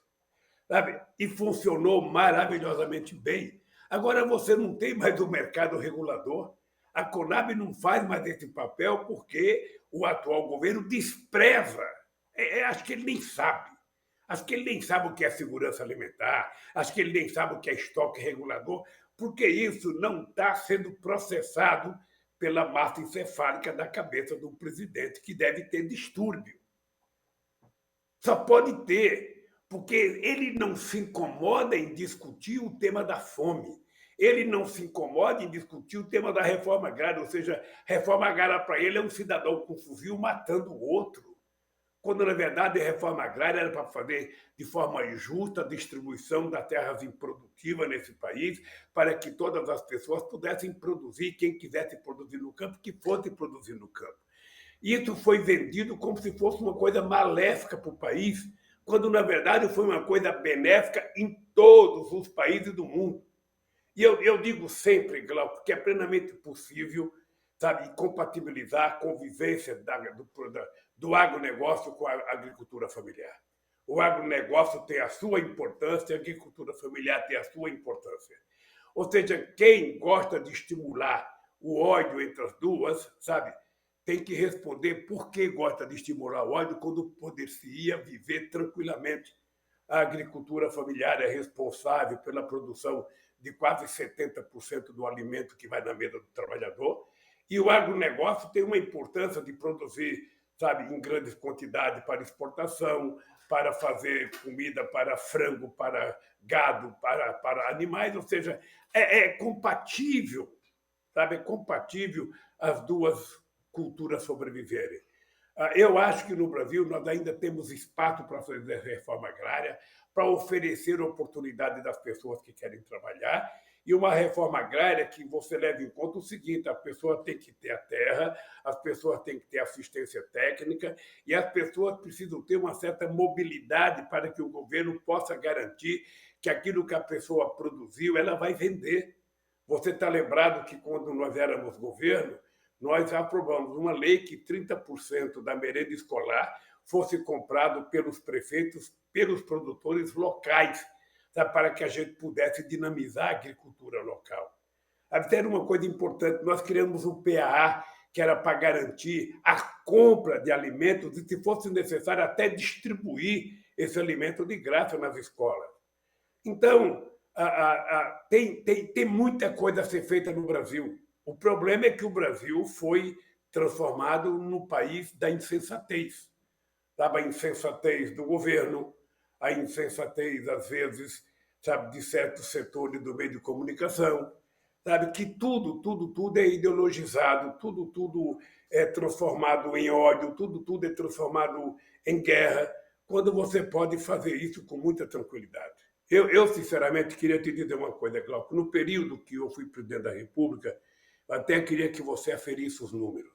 sabe? E funcionou maravilhosamente bem. Agora você não tem mais o mercado regulador. A Conab não faz mais esse papel porque o atual governo despreza. Acho que ele nem sabe. Acho que ele nem sabe o que é segurança alimentar, acho que ele nem sabe o que é estoque regulador, porque isso não está sendo processado pela massa encefálica da cabeça do presidente, que deve ter distúrbio. Só pode ter, porque ele não se incomoda em discutir o tema da fome. Ele não se incomoda em discutir o tema da reforma agrária, ou seja, reforma agrária para ele é um cidadão com fuzil matando o outro, quando, na verdade, a reforma agrária era para fazer de forma justa a distribuição das terras improdutivas nesse país, para que todas as pessoas pudessem produzir, quem quisesse produzir no campo, que fosse produzir no campo. Isso foi vendido como se fosse uma coisa maléfica para o país, quando, na verdade, foi uma coisa benéfica em todos os países do mundo. E eu digo sempre, Glauco, que é plenamente possível, sabe, compatibilizar a convivência do agronegócio com a agricultura familiar. O agronegócio tem a sua importância, a agricultura familiar tem a sua importância. Ou seja, quem gosta de estimular o ódio entre as duas, sabe, tem que responder por que gosta de estimular o ódio quando poderia viver tranquilamente. A agricultura familiar é responsável pela produção de quase 70% do alimento que vai na mesa do trabalhador, e o agronegócio tem uma importância de produzir, sabe, em grandes quantidades para exportação, para fazer comida para frango, para gado, para animais, ou seja, é compatível, sabe, é compatível as duas culturas sobreviverem. Eu acho que no Brasil nós ainda temos espaço para fazer reforma agrária, para oferecer oportunidade das pessoas que querem trabalhar, e uma reforma agrária que você leva em conta o seguinte: a pessoa tem que ter a terra, as pessoas têm que ter assistência técnica e as pessoas precisam ter uma certa mobilidade para que o governo possa garantir que aquilo que a pessoa produziu ela vai vender. Você está lembrado que quando nós éramos governo, nós aprovamos uma lei que 30% da merenda escolar fosse comprado pelos prefeitos, pelos produtores locais, sabe, para que a gente pudesse dinamizar a agricultura local. Até era uma coisa importante, nós criamos um PAA, que era para garantir a compra de alimentos e, se fosse necessário, até distribuir esse alimento de graça nas escolas. Então, tem muita coisa a ser feita no Brasil. O problema é que o Brasil foi transformado no país da insensatez. Sabe, a insensatez do governo, a insensatez, às vezes, sabe, de certos setores do meio de comunicação, sabe, que tudo é ideologizado, tudo é transformado em ódio, tudo é transformado em guerra, quando você pode fazer isso com muita tranquilidade. Eu sinceramente, queria te dizer uma coisa, Glauco. No período que eu fui presidente da República, eu até queria que você aferisse os números.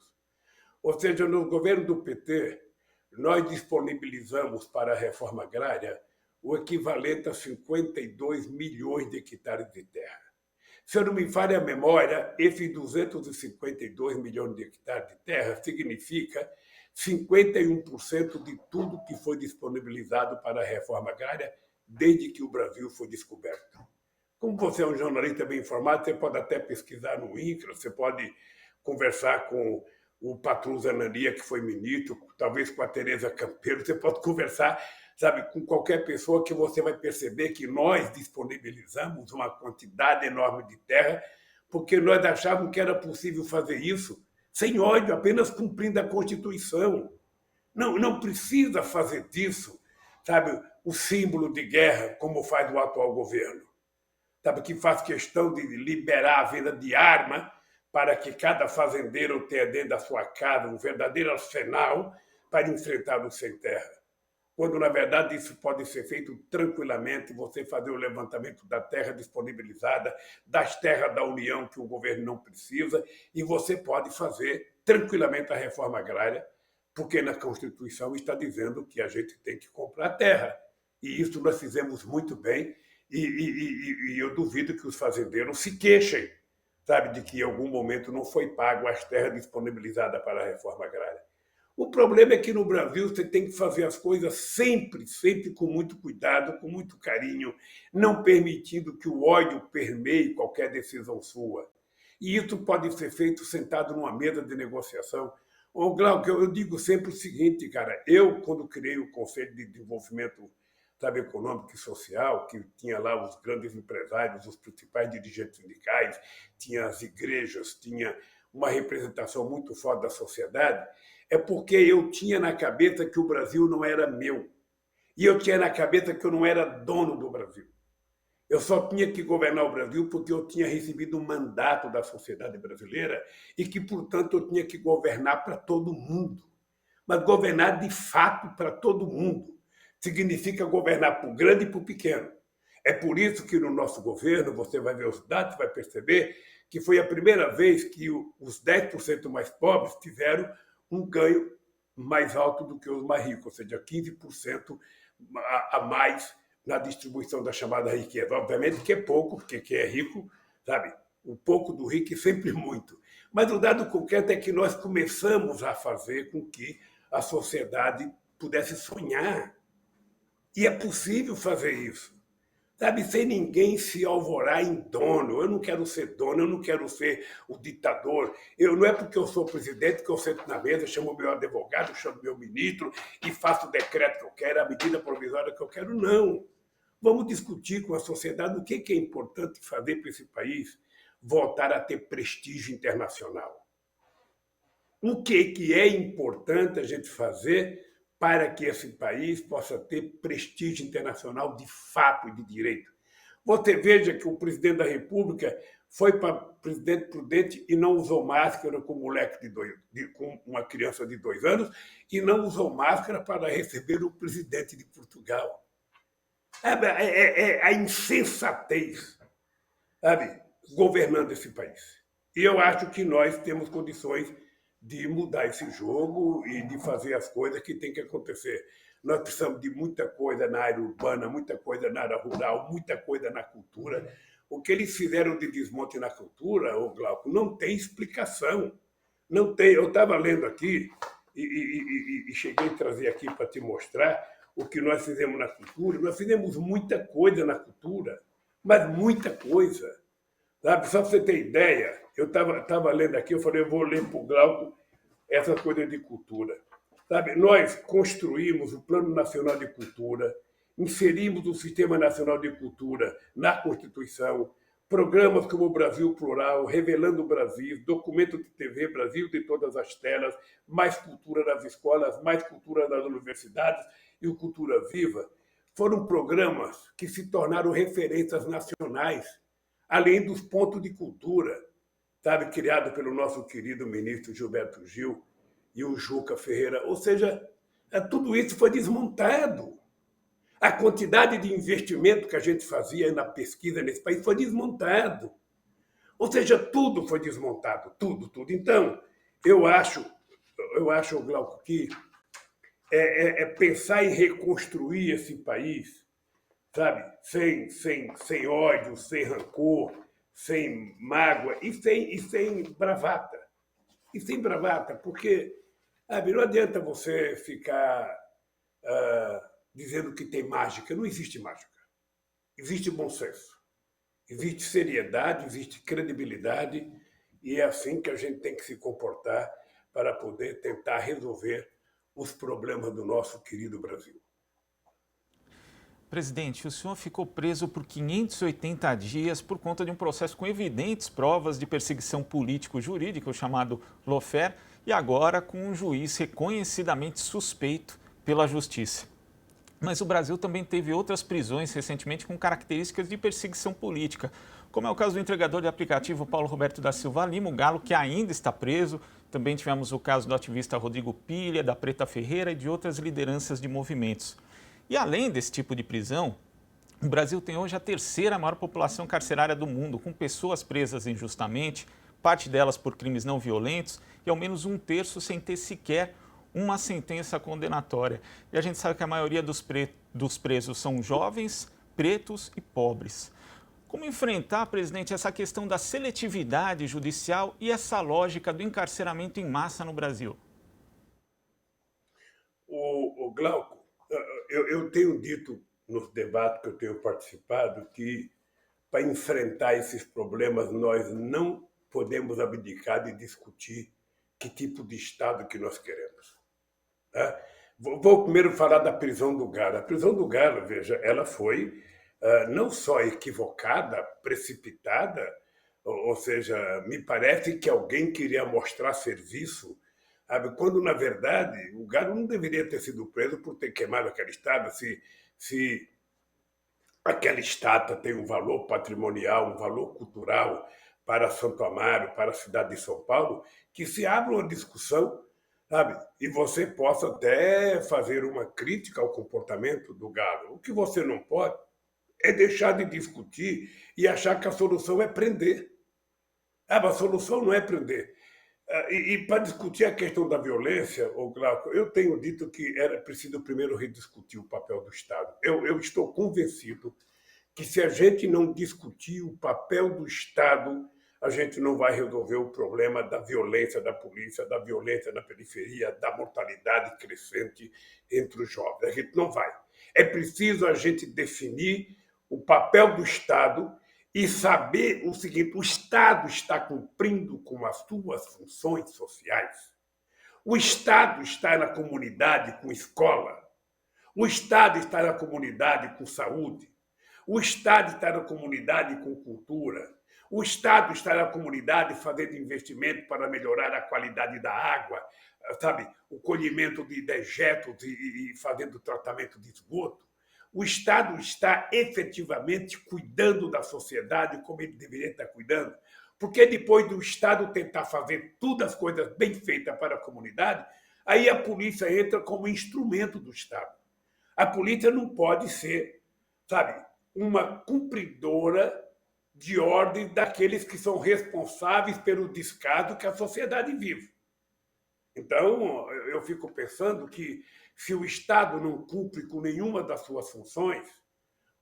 Ou seja, no governo do PT, nós disponibilizamos para a reforma agrária o equivalente a 52 milhões de hectares de terra. Se eu não me falha a memória, esses 252 milhões de hectares de terra significa 51% de tudo que foi disponibilizado para a reforma agrária desde que o Brasil foi descoberto. Como você é um jornalista bem informado, você pode até pesquisar no INCRA, você pode conversar com o Patrus Anania, que foi ministro, talvez com a Tereza Campeiro, você pode conversar, sabe, com qualquer pessoa, que você vai perceber que nós disponibilizamos uma quantidade enorme de terra, porque nós achávamos que era possível fazer isso sem ódio, apenas cumprindo a Constituição. Não precisa fazer disso, sabe, o símbolo de guerra, como faz o atual governo, sabe, que faz questão de liberar a venda de arma para que cada fazendeiro tenha dentro da sua casa um verdadeiro arsenal para enfrentar o sem terra. Quando, na verdade, isso pode ser feito tranquilamente, você fazer o levantamento da terra disponibilizada, das terras da União que o governo não precisa, e você pode fazer tranquilamente a reforma agrária, porque na Constituição está dizendo que a gente tem que comprar terra. E isso nós fizemos muito bem, e eu duvido que os fazendeiros se queixem, sabe, de que em algum momento não foi pago as terras disponibilizadas para a reforma agrária. O problema é que no Brasil você tem que fazer as coisas sempre com muito cuidado, com muito carinho, não permitindo que o ódio permeie qualquer decisão sua. E isso pode ser feito sentado numa mesa de negociação. Ô, Glauco, eu digo sempre o seguinte, cara, eu, quando criei o Conselho de Desenvolvimento, sabe, econômico e social, que tinha lá os grandes empresários, os principais dirigentes sindicais, tinha as igrejas, tinha uma representação muito forte da sociedade, é porque eu tinha na cabeça que o Brasil não era meu. E eu tinha na cabeça que eu não era dono do Brasil. Eu só tinha que governar o Brasil porque eu tinha recebido um mandato da sociedade brasileira e que, portanto, eu tinha que governar para todo mundo. Mas governar de fato para todo mundo significa governar para o grande e para o pequeno. É por isso que no nosso governo, você vai ver os dados, vai perceber que foi a primeira vez que os 10% mais pobres tiveram um ganho mais alto do que os mais ricos, ou seja, 15% a mais na distribuição da chamada riqueza. Obviamente que é pouco, porque quem é rico, sabe, o pouco do rico é sempre muito. Mas o dado concreto é que nós começamos a fazer com que a sociedade pudesse sonhar. E é possível fazer isso, sabe, sem ninguém se alvorar em dono. Eu não quero ser dono, eu não quero ser o ditador. Não é porque eu sou presidente que eu sento na mesa, chamo o meu advogado, chamo o meu ministro e faço o decreto que eu quero, a medida provisória que eu quero. Não. Vamos discutir com a sociedade o que é importante fazer para esse país voltar a ter prestígio internacional. O que é importante a gente fazer para que esse país possa ter prestígio internacional de fato e de direito. Você veja que o presidente da República foi para presidente prudente e não usou máscara com com uma criança de 2 anos e não usou máscara para receber o presidente de Portugal. É a insensatez. sabe, governando esse país. E eu acho que nós temos condições de mudar esse jogo e de fazer as coisas que tem que acontecer. Nós precisamos de muita coisa na área urbana, muita coisa na área rural, muita coisa na cultura. O que eles fizeram de desmonte na cultura, ô Glauco, não tem explicação. Não tem. Eu estava lendo aqui e cheguei a trazer aqui para te mostrar o que nós fizemos na cultura. Nós fizemos muita coisa na cultura, mas muita coisa. Sabe? Só para você ter ideia, eu estava lendo aqui, eu falei, eu vou ler para o Glauco essa coisa de cultura. Sabe? Nós construímos o Plano Nacional de Cultura, inserimos o Sistema Nacional de Cultura na Constituição, programas como o Brasil Plural, Revelando o Brasil, documento de TV Brasil de todas as telas, mais cultura nas escolas, mais cultura nas universidades e o Cultura Viva, foram programas que se tornaram referências nacionais, além dos pontos de cultura, sabe, criado pelo nosso querido ministro Gilberto Gil e o Juca Ferreira. Ou seja, tudo isso foi desmontado. A quantidade de investimento que a gente fazia na pesquisa nesse país foi desmontado. Ou seja, tudo foi desmontado, tudo, tudo. Então, eu acho, Glauco, que pensar em reconstruir esse país, sabe, sem ódio, sem rancor, sem mágoa e sem bravata. E sem bravata, porque não adianta você ficar dizendo que tem mágica. Não existe mágica. Existe bom senso. Existe seriedade, existe credibilidade, e é assim que a gente tem que se comportar para poder tentar resolver os problemas do nosso querido Brasil. Presidente, o senhor ficou preso por 580 dias por conta de um processo com evidentes provas de perseguição político-jurídica, o chamado lawfare, e agora com um juiz reconhecidamente suspeito pela Justiça. Mas o Brasil também teve outras prisões recentemente com características de perseguição política, como é o caso do entregador de aplicativo Paulo Roberto da Silva Lima, o Galo, que ainda está preso. Também tivemos o caso do ativista Rodrigo Pilha, da Preta Ferreira e de outras lideranças de movimentos. E além desse tipo de prisão, o Brasil tem hoje a terceira maior população carcerária do mundo, com pessoas presas injustamente, parte delas por crimes não violentos e ao menos um terço sem ter sequer uma sentença condenatória. E a gente sabe que a maioria dos presos são jovens, pretos e pobres. Como enfrentar, presidente, essa questão da seletividade judicial e essa lógica do encarceramento em massa no Brasil? O Glauco, eu tenho dito nos debates que eu tenho participado que para enfrentar esses problemas nós não podemos abdicar de discutir que tipo de Estado que nós queremos. Tá? Vou primeiro falar da prisão do Galo. A prisão do Galo, veja, ela foi não só equivocada, precipitada, ou seja, me parece que alguém queria mostrar serviço, sabe? Quando, na verdade, o Galo não deveria ter sido preso por ter queimado aquela estátua. Se aquela estátua tem um valor patrimonial, um valor cultural para Santo Amaro, para a cidade de São Paulo, que se abra uma discussão, sabe? E você possa até fazer uma crítica ao comportamento do Galo. O que você não pode é deixar de discutir e achar que a solução é prender. A solução não é prender. E para discutir a questão da violência, Glauco, eu tenho dito que era preciso primeiro rediscutir o papel do Estado. Eu estou convencido que se a gente não discutir o papel do Estado, a gente não vai resolver o problema da violência da polícia, da violência na periferia, da mortalidade crescente entre os jovens. A gente não vai. É preciso a gente definir o papel do Estado e saber o seguinte: o Estado está cumprindo com as suas funções sociais. O Estado está na comunidade com escola. O Estado está na comunidade com saúde. O Estado está na comunidade com cultura. O Estado está na comunidade fazendo investimento para melhorar a qualidade da água, sabe? O colhimento de dejetos e fazendo tratamento de esgoto. O Estado está efetivamente cuidando da sociedade como ele deveria estar cuidando. Porque depois do Estado tentar fazer todas as coisas bem feitas para a comunidade, aí a polícia entra como instrumento do Estado. A polícia não pode ser, sabe, uma cumpridora de ordem daqueles que são responsáveis pelo descaso que a sociedade vive. Então, eu fico pensando que se o Estado não cumpre com nenhuma das suas funções,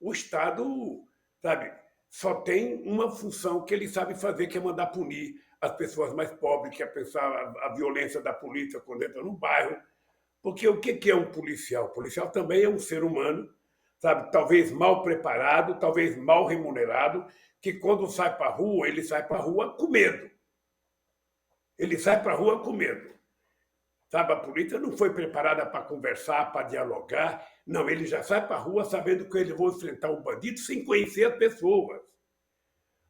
o Estado, sabe, só tem uma função que ele sabe fazer, que é mandar punir as pessoas mais pobres, que é pensar a violência da polícia quando entra no bairro. Porque o que é um policial? O policial também é um ser humano, sabe, talvez mal preparado, talvez mal remunerado, que quando sai para a rua, ele sai para a rua com medo. Ele sai para a rua com medo. Sabe, a polícia não foi preparada para conversar, para dialogar. Não, ele já sai para a rua sabendo que ele vai enfrentar um bandido sem conhecer as pessoas.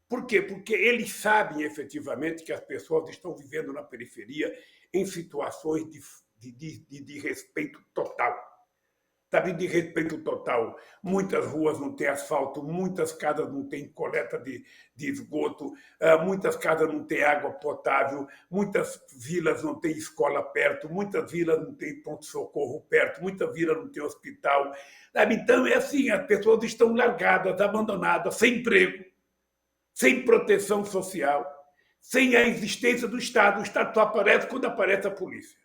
Por quê? Porque eles sabem efetivamente que as pessoas estão vivendo na periferia em situações de respeito total. Sabe, de respeito total. Muitas ruas não têm asfalto, muitas casas não têm coleta de esgoto, muitas casas não têm água potável, muitas vilas não têm escola perto, muitas vilas não têm pronto-socorro perto, muitas vilas não têm hospital. Sabe? Então, é assim, as pessoas estão largadas, abandonadas, sem emprego, sem proteção social, sem a existência do Estado. O Estado só aparece quando aparece a polícia.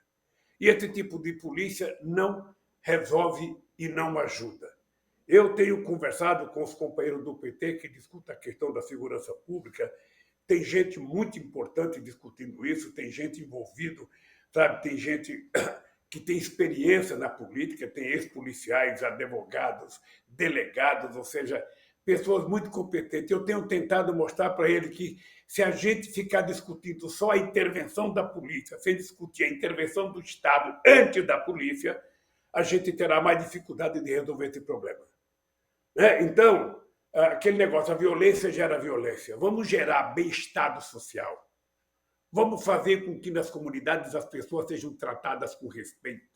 E esse tipo de polícia não resolve e não ajuda. Eu tenho conversado com os companheiros do PT que discutem a questão da segurança pública. Tem gente muito importante discutindo isso, tem gente envolvida, sabe? Tem gente que tem experiência na política, tem ex-policiais, advogados, delegados, ou seja, pessoas muito competentes. Eu tenho tentado mostrar para ele que se a gente ficar discutindo só a intervenção da polícia, sem discutir a intervenção do Estado antes da polícia, a gente terá mais dificuldade de resolver esse problema. Então, aquele negócio, a violência gera violência. Vamos gerar bem-estar social. Vamos fazer com que nas comunidades as pessoas sejam tratadas com respeito,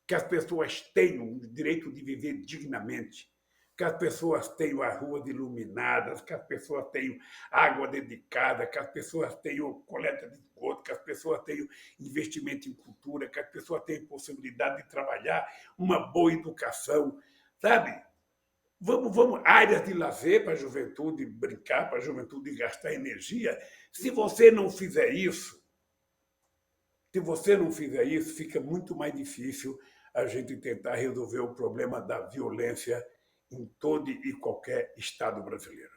que as pessoas tenham o direito de viver dignamente, que as pessoas tenham as ruas iluminadas, que as pessoas tenham água dedicada, que as pessoas tenham coleta de esgoto, que as pessoas tenham investimento em cultura, que as pessoas tenham possibilidade de trabalhar, uma boa educação, sabe? Vamos, áreas de lazer para a juventude brincar, para a juventude gastar energia. Se você não fizer isso, fica muito mais difícil a gente tentar resolver o problema da violência em todo e qualquer estado brasileiro.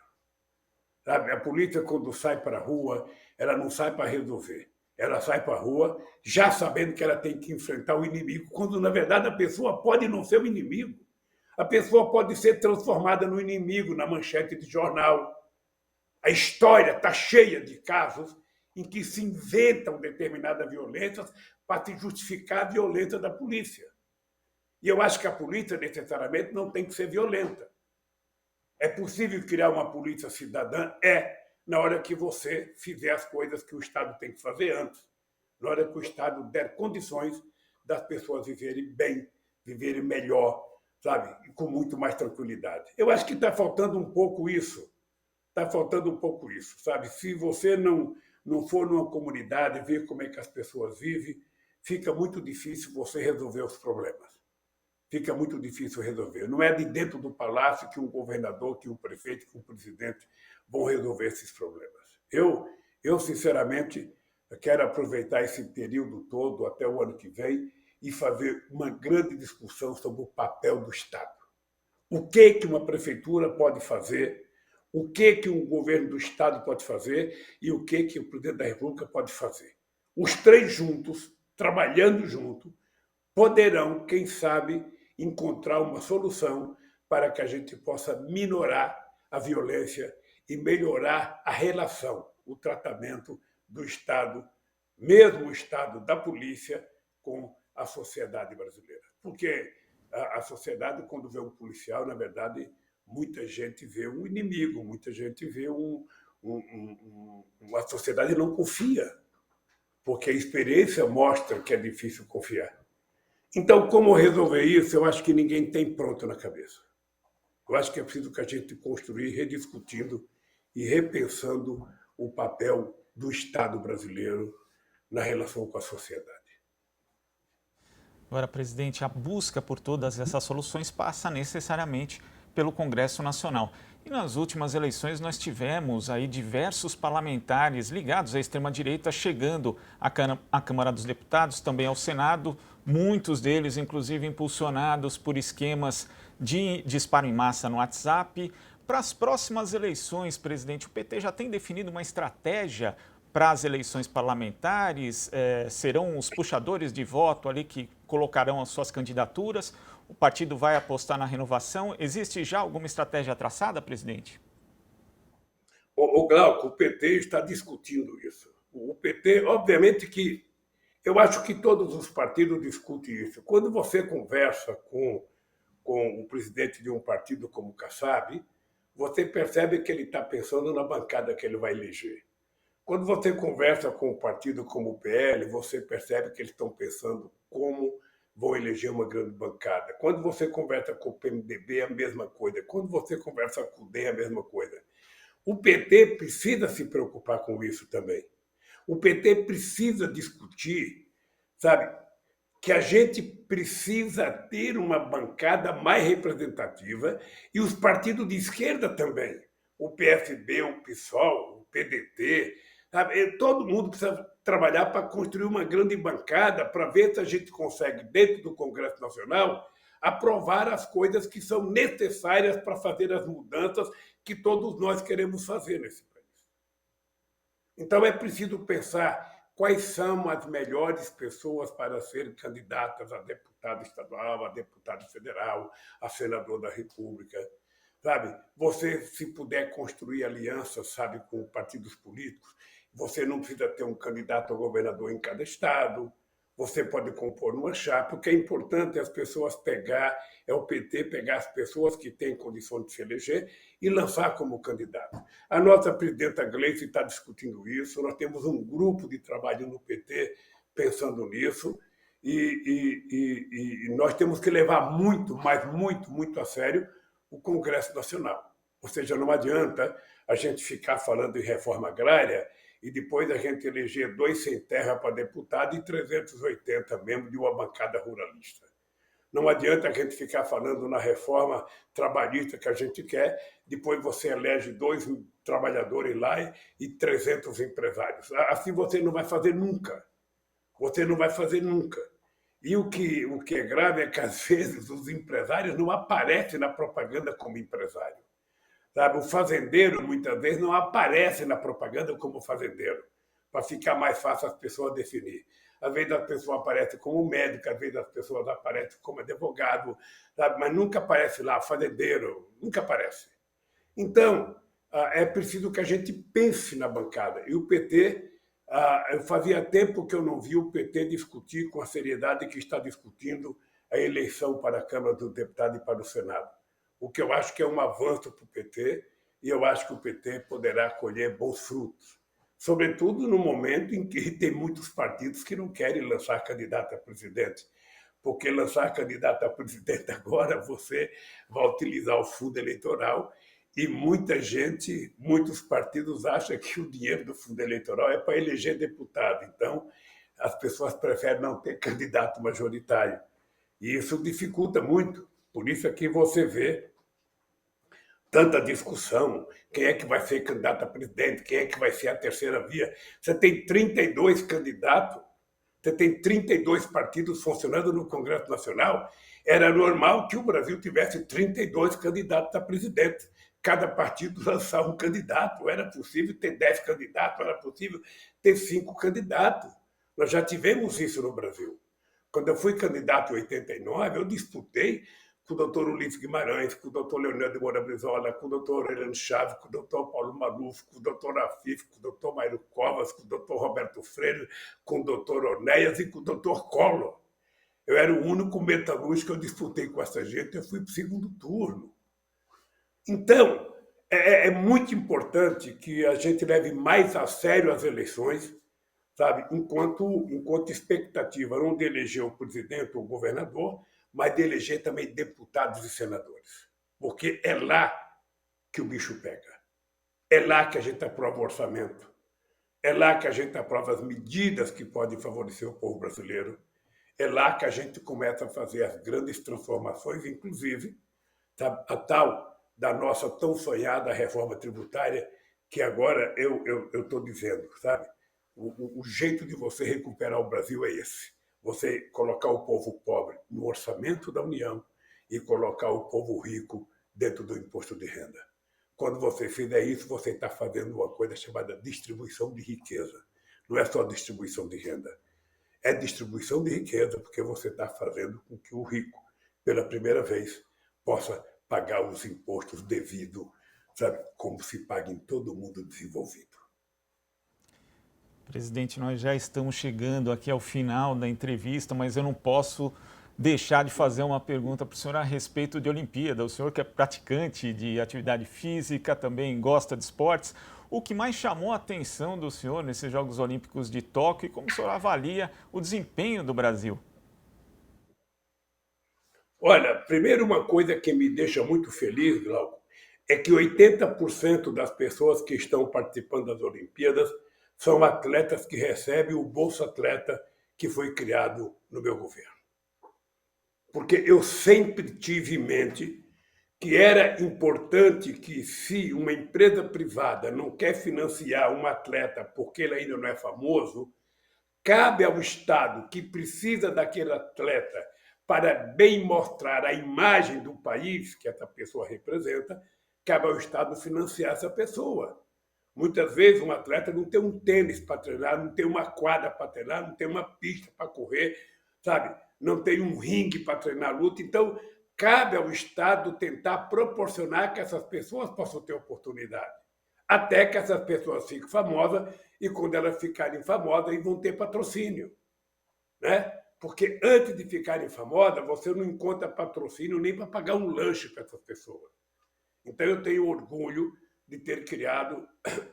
Sabe? A polícia, quando sai para a rua, ela não sai para resolver. Ela sai para a rua já sabendo que ela tem que enfrentar o inimigo, quando, na verdade, a pessoa pode não ser o inimigo. A pessoa pode ser transformada no inimigo na manchete de jornal. A história está cheia de casos em que se inventam determinadas violências para se justificar a violência da polícia. E eu acho que a polícia, necessariamente, não tem que ser violenta. É possível criar uma polícia cidadã? Na hora que você fizer as coisas que o Estado tem que fazer antes. Na hora que o Estado der condições das pessoas viverem bem, viverem melhor, sabe? E com muito mais tranquilidade. Eu acho que está faltando um pouco isso. Está faltando um pouco isso, sabe? Se você não for numa comunidade e ver como é que as pessoas vivem, fica muito difícil você resolver os problemas. Fica muito difícil resolver. Não é de dentro do palácio que um governador, que um prefeito, que um presidente vão resolver esses problemas. Eu sinceramente, quero aproveitar esse período todo, até o ano que vem, e fazer uma grande discussão sobre o papel do Estado. O que uma prefeitura pode fazer, o que um governo do Estado pode fazer e o que o presidente da República pode fazer. Os três juntos, trabalhando juntos, poderão, quem sabe, encontrar uma solução para que a gente possa minorar a violência e melhorar a relação, o tratamento do Estado, mesmo o Estado da polícia, com a sociedade brasileira. Porque a sociedade, quando vê um policial, na verdade, muita gente vê um inimigo, muita gente vê a sociedade não confia, porque a experiência mostra que é difícil confiar. Então, como resolver isso, eu acho que ninguém tem pronto na cabeça. Eu acho que é preciso que a gente construir, rediscutindo e repensando o papel do Estado brasileiro na relação com a sociedade. Agora, presidente, a busca por todas essas soluções passa necessariamente pelo Congresso Nacional. E nas últimas eleições nós tivemos aí diversos parlamentares ligados à extrema-direita chegando à Câmara dos Deputados, também ao Senado, muitos deles inclusive impulsionados por esquemas de disparo em massa no WhatsApp. Para as próximas eleições, presidente, o PT já tem definido uma estratégia para as eleições parlamentares? Serão os puxadores de voto ali que colocarão as suas candidaturas? O partido vai apostar na renovação? Existe já alguma estratégia traçada, presidente? O Glauco, o PT está discutindo isso. O PT, obviamente que eu acho que todos os partidos discutem isso. Quando você conversa com o presidente de um partido como o Kassab, você percebe que ele está pensando na bancada que ele vai eleger. Quando você conversa com um partido como o PL, você percebe que eles estão pensando como vão eleger uma grande bancada. Quando você conversa com o PMDB, é a mesma coisa. Quando você conversa com o DEM, é a mesma coisa. O PT precisa se preocupar com isso também. O PT precisa discutir, sabe, que a gente precisa ter uma bancada mais representativa e os partidos de esquerda também. O PSB, o PSOL, o PDT, sabe? Todo mundo precisa trabalhar para construir uma grande bancada para ver se a gente consegue, dentro do Congresso Nacional, aprovar as coisas que são necessárias para fazer as mudanças que todos nós queremos fazer nesse país. Então é preciso pensar quais são as melhores pessoas para serem candidatas a deputado estadual, a deputado federal, a senador da República. Sabe? Você, se puder construir alianças, sabe, com partidos políticos, você não precisa ter um candidato a governador em cada estado, você pode compor uma chapa. O que é importante é as pessoas o PT pegar as pessoas que têm condições de se eleger e lançar como candidato. A nossa presidenta Gleice está discutindo isso, nós temos um grupo de trabalho no PT pensando nisso, e nós temos que levar muito, mas muito a sério o Congresso Nacional. Ou seja, não adianta a gente ficar falando em reforma agrária e depois a gente eleger 2 sem terra para deputado e 380 membros de uma bancada ruralista. Não adianta a gente ficar falando na reforma trabalhista que a gente quer, depois você elege 2 trabalhadores lá e 300 empresários. Assim você não vai fazer nunca. Você não vai fazer nunca. E o que é grave é que, às vezes, os empresários não aparecem na propaganda como empresário. Sabe? O fazendeiro, muitas vezes, não aparece na propaganda como fazendeiro, para ficar mais fácil as pessoas definir. Às vezes as pessoas aparecem como médico, às vezes as pessoas aparecem como advogado, sabe? Mas nunca aparece lá fazendeiro, nunca aparece. Então, é preciso que a gente pense na bancada. E o PT, fazia tempo que eu não vi o PT discutir com a seriedade que está discutindo a eleição para a Câmara dos Deputados e para o Senado. O que eu acho que é um avanço para o PT, e eu acho que o PT poderá colher bons frutos, sobretudo no momento em que tem muitos partidos que não querem lançar candidato a presidente, porque lançar candidato a presidente agora você vai utilizar o fundo eleitoral e muitos partidos acham que o dinheiro do fundo eleitoral é para eleger deputado. Então, as pessoas preferem não ter candidato majoritário. E isso dificulta muito. Por isso é que você vê tanta discussão, quem é que vai ser candidato a presidente, quem é que vai ser a terceira via. Você tem 32 candidatos, você tem 32 partidos funcionando no Congresso Nacional. Era normal que o Brasil tivesse 32 candidatos a presidente. Cada partido lançar um candidato. Era possível ter 10 candidatos, era possível ter 5 candidatos. Nós já tivemos isso no Brasil. Quando eu fui candidato em 89, eu disputei com o doutor Ulisses Guimarães, com o doutor Leonel de Moura Brizola, com o doutor Aureliano Chaves, com o doutor Paulo Maluf, com o doutor Afif, com o doutor Mário Covas, com o doutor Roberto Freire, com o doutor Onéas e com o doutor Collor. Eu era o único metalúrgico que eu disputei com essa gente, eu fui para o segundo turno. Então, é muito importante que a gente leve mais a sério as eleições, sabe? Enquanto expectativa não de eleger o presidente ou o governador, mas de eleger também deputados e senadores. Porque é lá que o bicho pega. É lá que a gente aprova o orçamento. É lá que a gente aprova as medidas que podem favorecer o povo brasileiro. É lá que a gente começa a fazer as grandes transformações, inclusive, sabe? A tal da nossa tão sonhada reforma tributária, que agora eu estou dizendo, sabe? O jeito de você recuperar o Brasil é esse. Você colocar o povo pobre no orçamento da União e colocar o povo rico dentro do imposto de renda. Quando você fizer isso, você está fazendo uma coisa chamada distribuição de riqueza. Não é só distribuição de renda, é distribuição de riqueza, porque você está fazendo com que o rico, pela primeira vez, possa pagar os impostos devido, sabe, como se paga em todo mundo desenvolvido. Presidente, nós já estamos chegando aqui ao final da entrevista, mas eu não posso deixar de fazer uma pergunta para o senhor a respeito de Olimpíada. O senhor que é praticante de atividade física, também gosta de esportes. O que mais chamou a atenção do senhor nesses Jogos Olímpicos de Tóquio e como o senhor avalia o desempenho do Brasil? Olha, primeiro uma coisa que me deixa muito feliz, Glauco, é que 80% das pessoas que estão participando das Olimpíadas são atletas que recebem o Bolsa Atleta que foi criado no meu governo. Porque eu sempre tive em mente que era importante que, se uma empresa privada não quer financiar um atleta porque ele ainda não é famoso, cabe ao Estado, que precisa daquele atleta para bem mostrar a imagem do país que essa pessoa representa, cabe ao Estado financiar essa pessoa. Muitas vezes um atleta não tem um tênis para treinar, não tem uma quadra para treinar, não tem uma pista para correr, sabe? Não tem um ringue para treinar luta. Então, cabe ao Estado tentar proporcionar que essas pessoas possam ter oportunidade. Até que essas pessoas fiquem famosas e, quando elas ficarem famosas, vão ter patrocínio. Né? Porque antes de ficarem famosas, você não encontra patrocínio nem para pagar um lanche para essas pessoas. Então, eu tenho orgulho de ter criado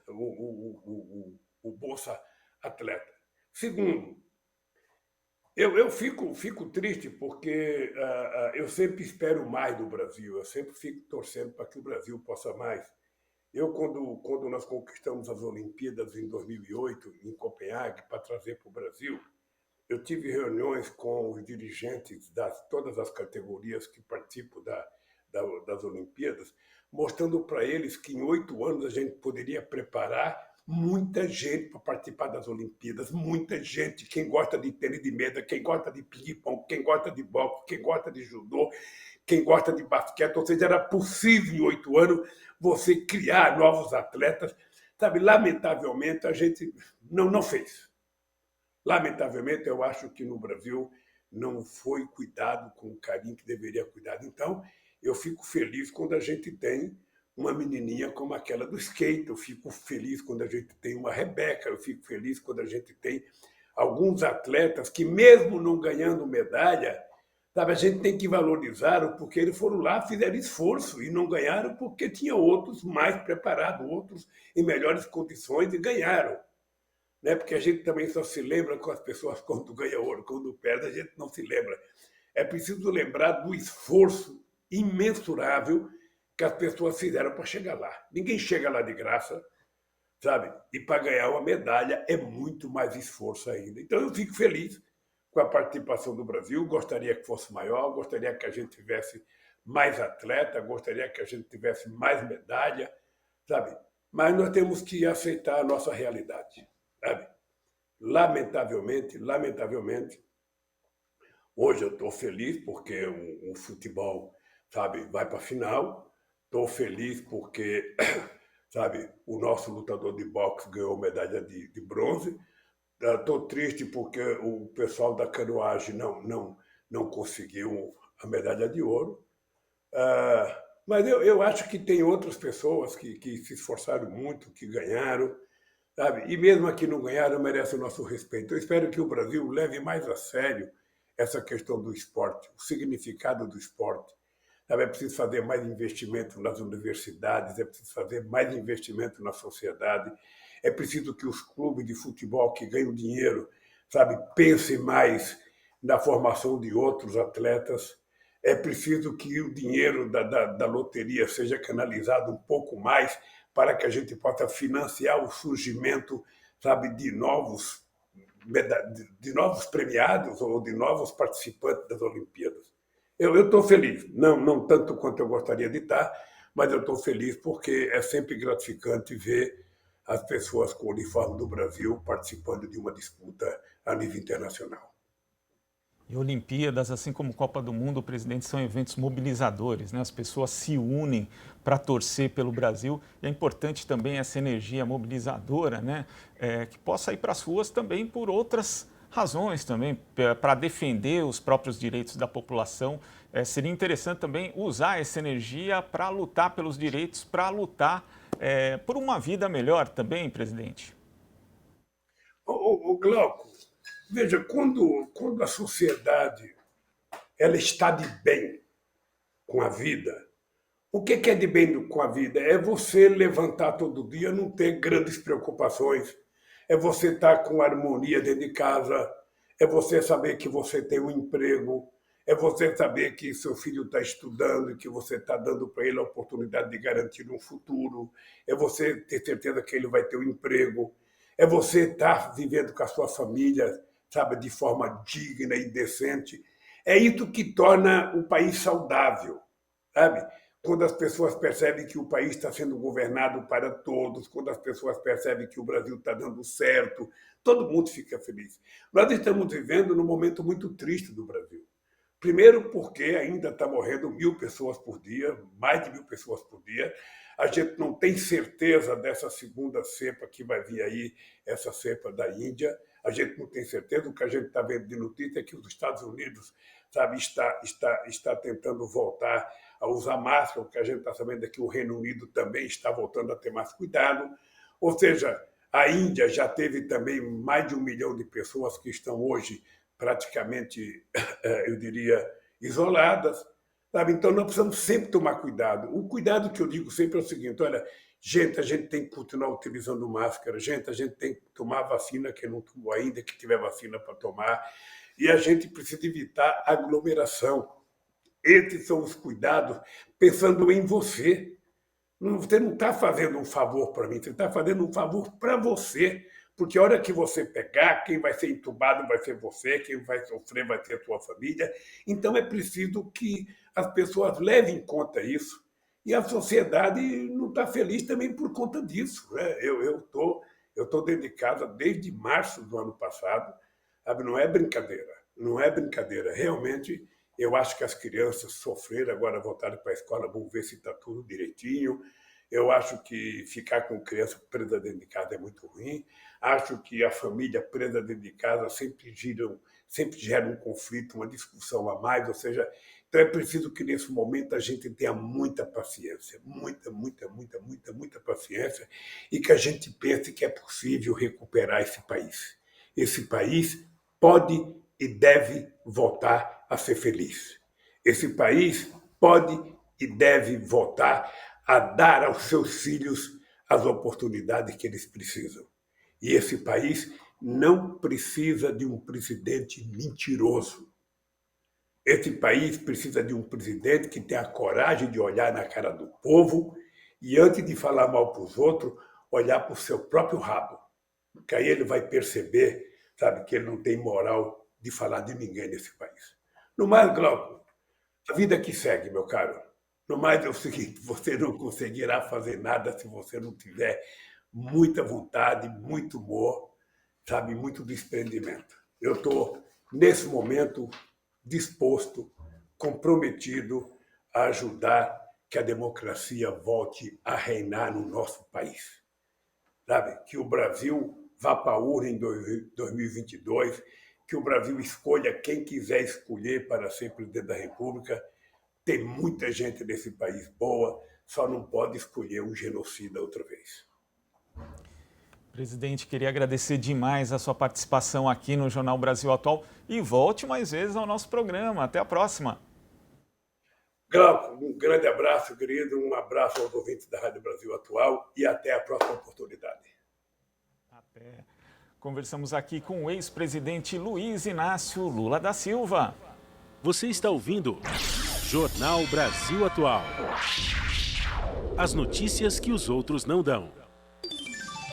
o Bolsa Atleta. Segundo, eu fico triste porque eu sempre espero mais do Brasil, eu sempre fico torcendo para que o Brasil possa mais. Quando nós conquistamos as Olimpíadas em 2008, em Copenhague, para trazer para o Brasil, eu tive reuniões com os dirigentes de todas as categorias que participam das Olimpíadas, mostrando para eles que em 8 anos a gente poderia preparar muita gente para participar das Olimpíadas, muita gente, quem gosta de tênis de mesa, quem gosta de ping-pong, quem gosta de boxe, quem gosta de judô, quem gosta de basquete, ou seja, era possível em 8 anos você criar novos atletas. Sabe, lamentavelmente a gente não fez. Lamentavelmente, eu acho que no Brasil não foi cuidado com o carinho que deveria cuidar. Então, eu fico feliz quando a gente tem uma menininha como aquela do skate, eu fico feliz quando a gente tem uma Rebeca, eu fico feliz quando a gente tem alguns atletas que, mesmo não ganhando medalha, sabe, a gente tem que valorizar porque eles foram lá, fizeram esforço e não ganharam porque tinha outros mais preparados, outros em melhores condições e ganharam. Né? Porque a gente também só se lembra com as pessoas quando ganha ouro, quando perde a gente não se lembra. É preciso lembrar do esforço imensurável que as pessoas fizeram para chegar lá. Ninguém chega lá de graça, sabe? E para ganhar uma medalha é muito mais esforço ainda. Então eu fico feliz com a participação do Brasil, gostaria que fosse maior, gostaria que a gente tivesse mais atleta, gostaria que a gente tivesse mais medalha, sabe? Mas nós temos que aceitar a nossa realidade. Sabe? Lamentavelmente, hoje eu estou feliz porque o futebol, sabe, vai para a final. Estou feliz porque, sabe, o nosso lutador de boxe ganhou medalha de bronze. Estou triste porque o pessoal da canoagem não conseguiu a medalha de ouro. Mas eu acho que tem outras pessoas que se esforçaram muito, que ganharam. Sabe? E mesmo aqui não ganharam, merece o nosso respeito. Eu espero que o Brasil leve mais a sério essa questão do esporte, o significado do esporte. Sabe? É preciso fazer mais investimento nas universidades, é preciso fazer mais investimento na sociedade, é preciso que os clubes de futebol que ganham dinheiro, sabe, pensem mais na formação de outros atletas. É preciso que o dinheiro da loteria seja canalizado um pouco mais para que a gente possa financiar o surgimento, sabe, de novos premiados ou de novos participantes das Olimpíadas. Eu estou feliz, não tanto quanto eu gostaria de estar, mas eu estou feliz porque é sempre gratificante ver as pessoas com o uniforme do Brasil participando de uma disputa a nível internacional. E Olimpíadas, assim como Copa do Mundo, presidente, são eventos mobilizadores, né? As pessoas se unem para torcer pelo Brasil e é importante também essa energia mobilizadora, né? Que possa ir para as ruas também por outras razões também, para defender os próprios direitos da população. Seria interessante também usar essa energia para lutar pelos direitos, para lutar por uma vida melhor também, presidente. O Glauco, veja, quando a sociedade ela está de bem com a vida, o que é de bem com a vida? É você levantar todo dia, não ter grandes preocupações, é você estar com harmonia dentro de casa, é você saber que você tem um emprego, é você saber que seu filho está estudando e que você está dando para ele a oportunidade de garantir um futuro, é você ter certeza que ele vai ter um emprego, é você estar vivendo com a sua família, sabe, de forma digna e decente. É isso que torna o país saudável, sabe? Quando as pessoas percebem que o país está sendo governado para todos, quando as pessoas percebem que o Brasil está dando certo, todo mundo fica feliz. Nós estamos vivendo num momento muito triste do Brasil. Primeiro porque ainda está morrendo 1.000 pessoas por dia, mais de 1.000 pessoas por dia. A gente não tem certeza dessa segunda cepa que vai vir aí, essa cepa da Índia. A gente não tem certeza. O que a gente está vendo de notícia é que os Estados Unidos, sabe, está tentando voltar a usar máscara. O que a gente está sabendo é que o Reino Unido também está voltando a ter mais cuidado. Ou seja, a Índia já teve também mais de 1 milhão de pessoas que estão hoje praticamente, eu diria, isoladas. Sabe? Então, nós precisamos sempre tomar cuidado. O cuidado que eu digo sempre é o seguinte, olha, gente, a gente tem que continuar utilizando máscara, gente, a gente tem que tomar vacina, quem não tomou ainda, que tiver vacina para tomar, e a gente precisa evitar aglomeração. Esses são os cuidados pensando em você. Você não está fazendo um favor para mim, você está fazendo um favor para você. Porque a hora que você pegar, quem vai ser entubado vai ser você, quem vai sofrer vai ser a sua família. Então é preciso que as pessoas levem em conta isso. E a sociedade não está feliz também por conta disso, né? Eu tô dentro de casa desde março do ano passado, sabe? Não é brincadeira, não é brincadeira. Realmente, eu acho que as crianças sofreram, agora voltaram para a escola, vão ver se está tudo direitinho. Eu acho que ficar com criança presa dentro de casa é muito ruim. Acho que a família presa dentro de casa sempre gera um conflito, uma discussão a mais. Ou seja, então é preciso que nesse momento a gente tenha muita paciência, muita paciência, e que a gente pense que é possível recuperar esse país. Esse país pode e deve voltar a ser feliz. Esse país pode e deve voltar a dar aos seus filhos as oportunidades que eles precisam. E esse país não precisa de um presidente mentiroso. Esse país precisa de um presidente que tenha a coragem de olhar na cara do povo e, antes de falar mal para os outros, olhar para o seu próprio rabo. Porque aí ele vai perceber, sabe, que ele não tem moral de falar de ninguém nesse país. No mais, Glauco, a vida que segue, meu caro. No mais é o seguinte, você não conseguirá fazer nada se você não tiver muita vontade, muito humor, sabe, muito desprendimento. Eu estou, nesse momento, disposto, comprometido a ajudar que a democracia volte a reinar no nosso país. Sabe, que o Brasil vá para a urna em 2022, que o Brasil escolha quem quiser escolher para ser presidente da República. Tem muita gente nesse país boa, só não pode escolher um genocida outra vez. Presidente, queria agradecer demais a sua participação aqui no Jornal Brasil Atual e volte mais vezes ao nosso programa. Até a próxima. Glauco, um grande abraço, querido, um abraço aos ouvintes da Rádio Brasil Atual e até a próxima oportunidade. Até. Conversamos aqui com o ex-presidente Luiz Inácio Lula da Silva. Você está ouvindo Jornal Brasil Atual. As notícias que os outros não dão.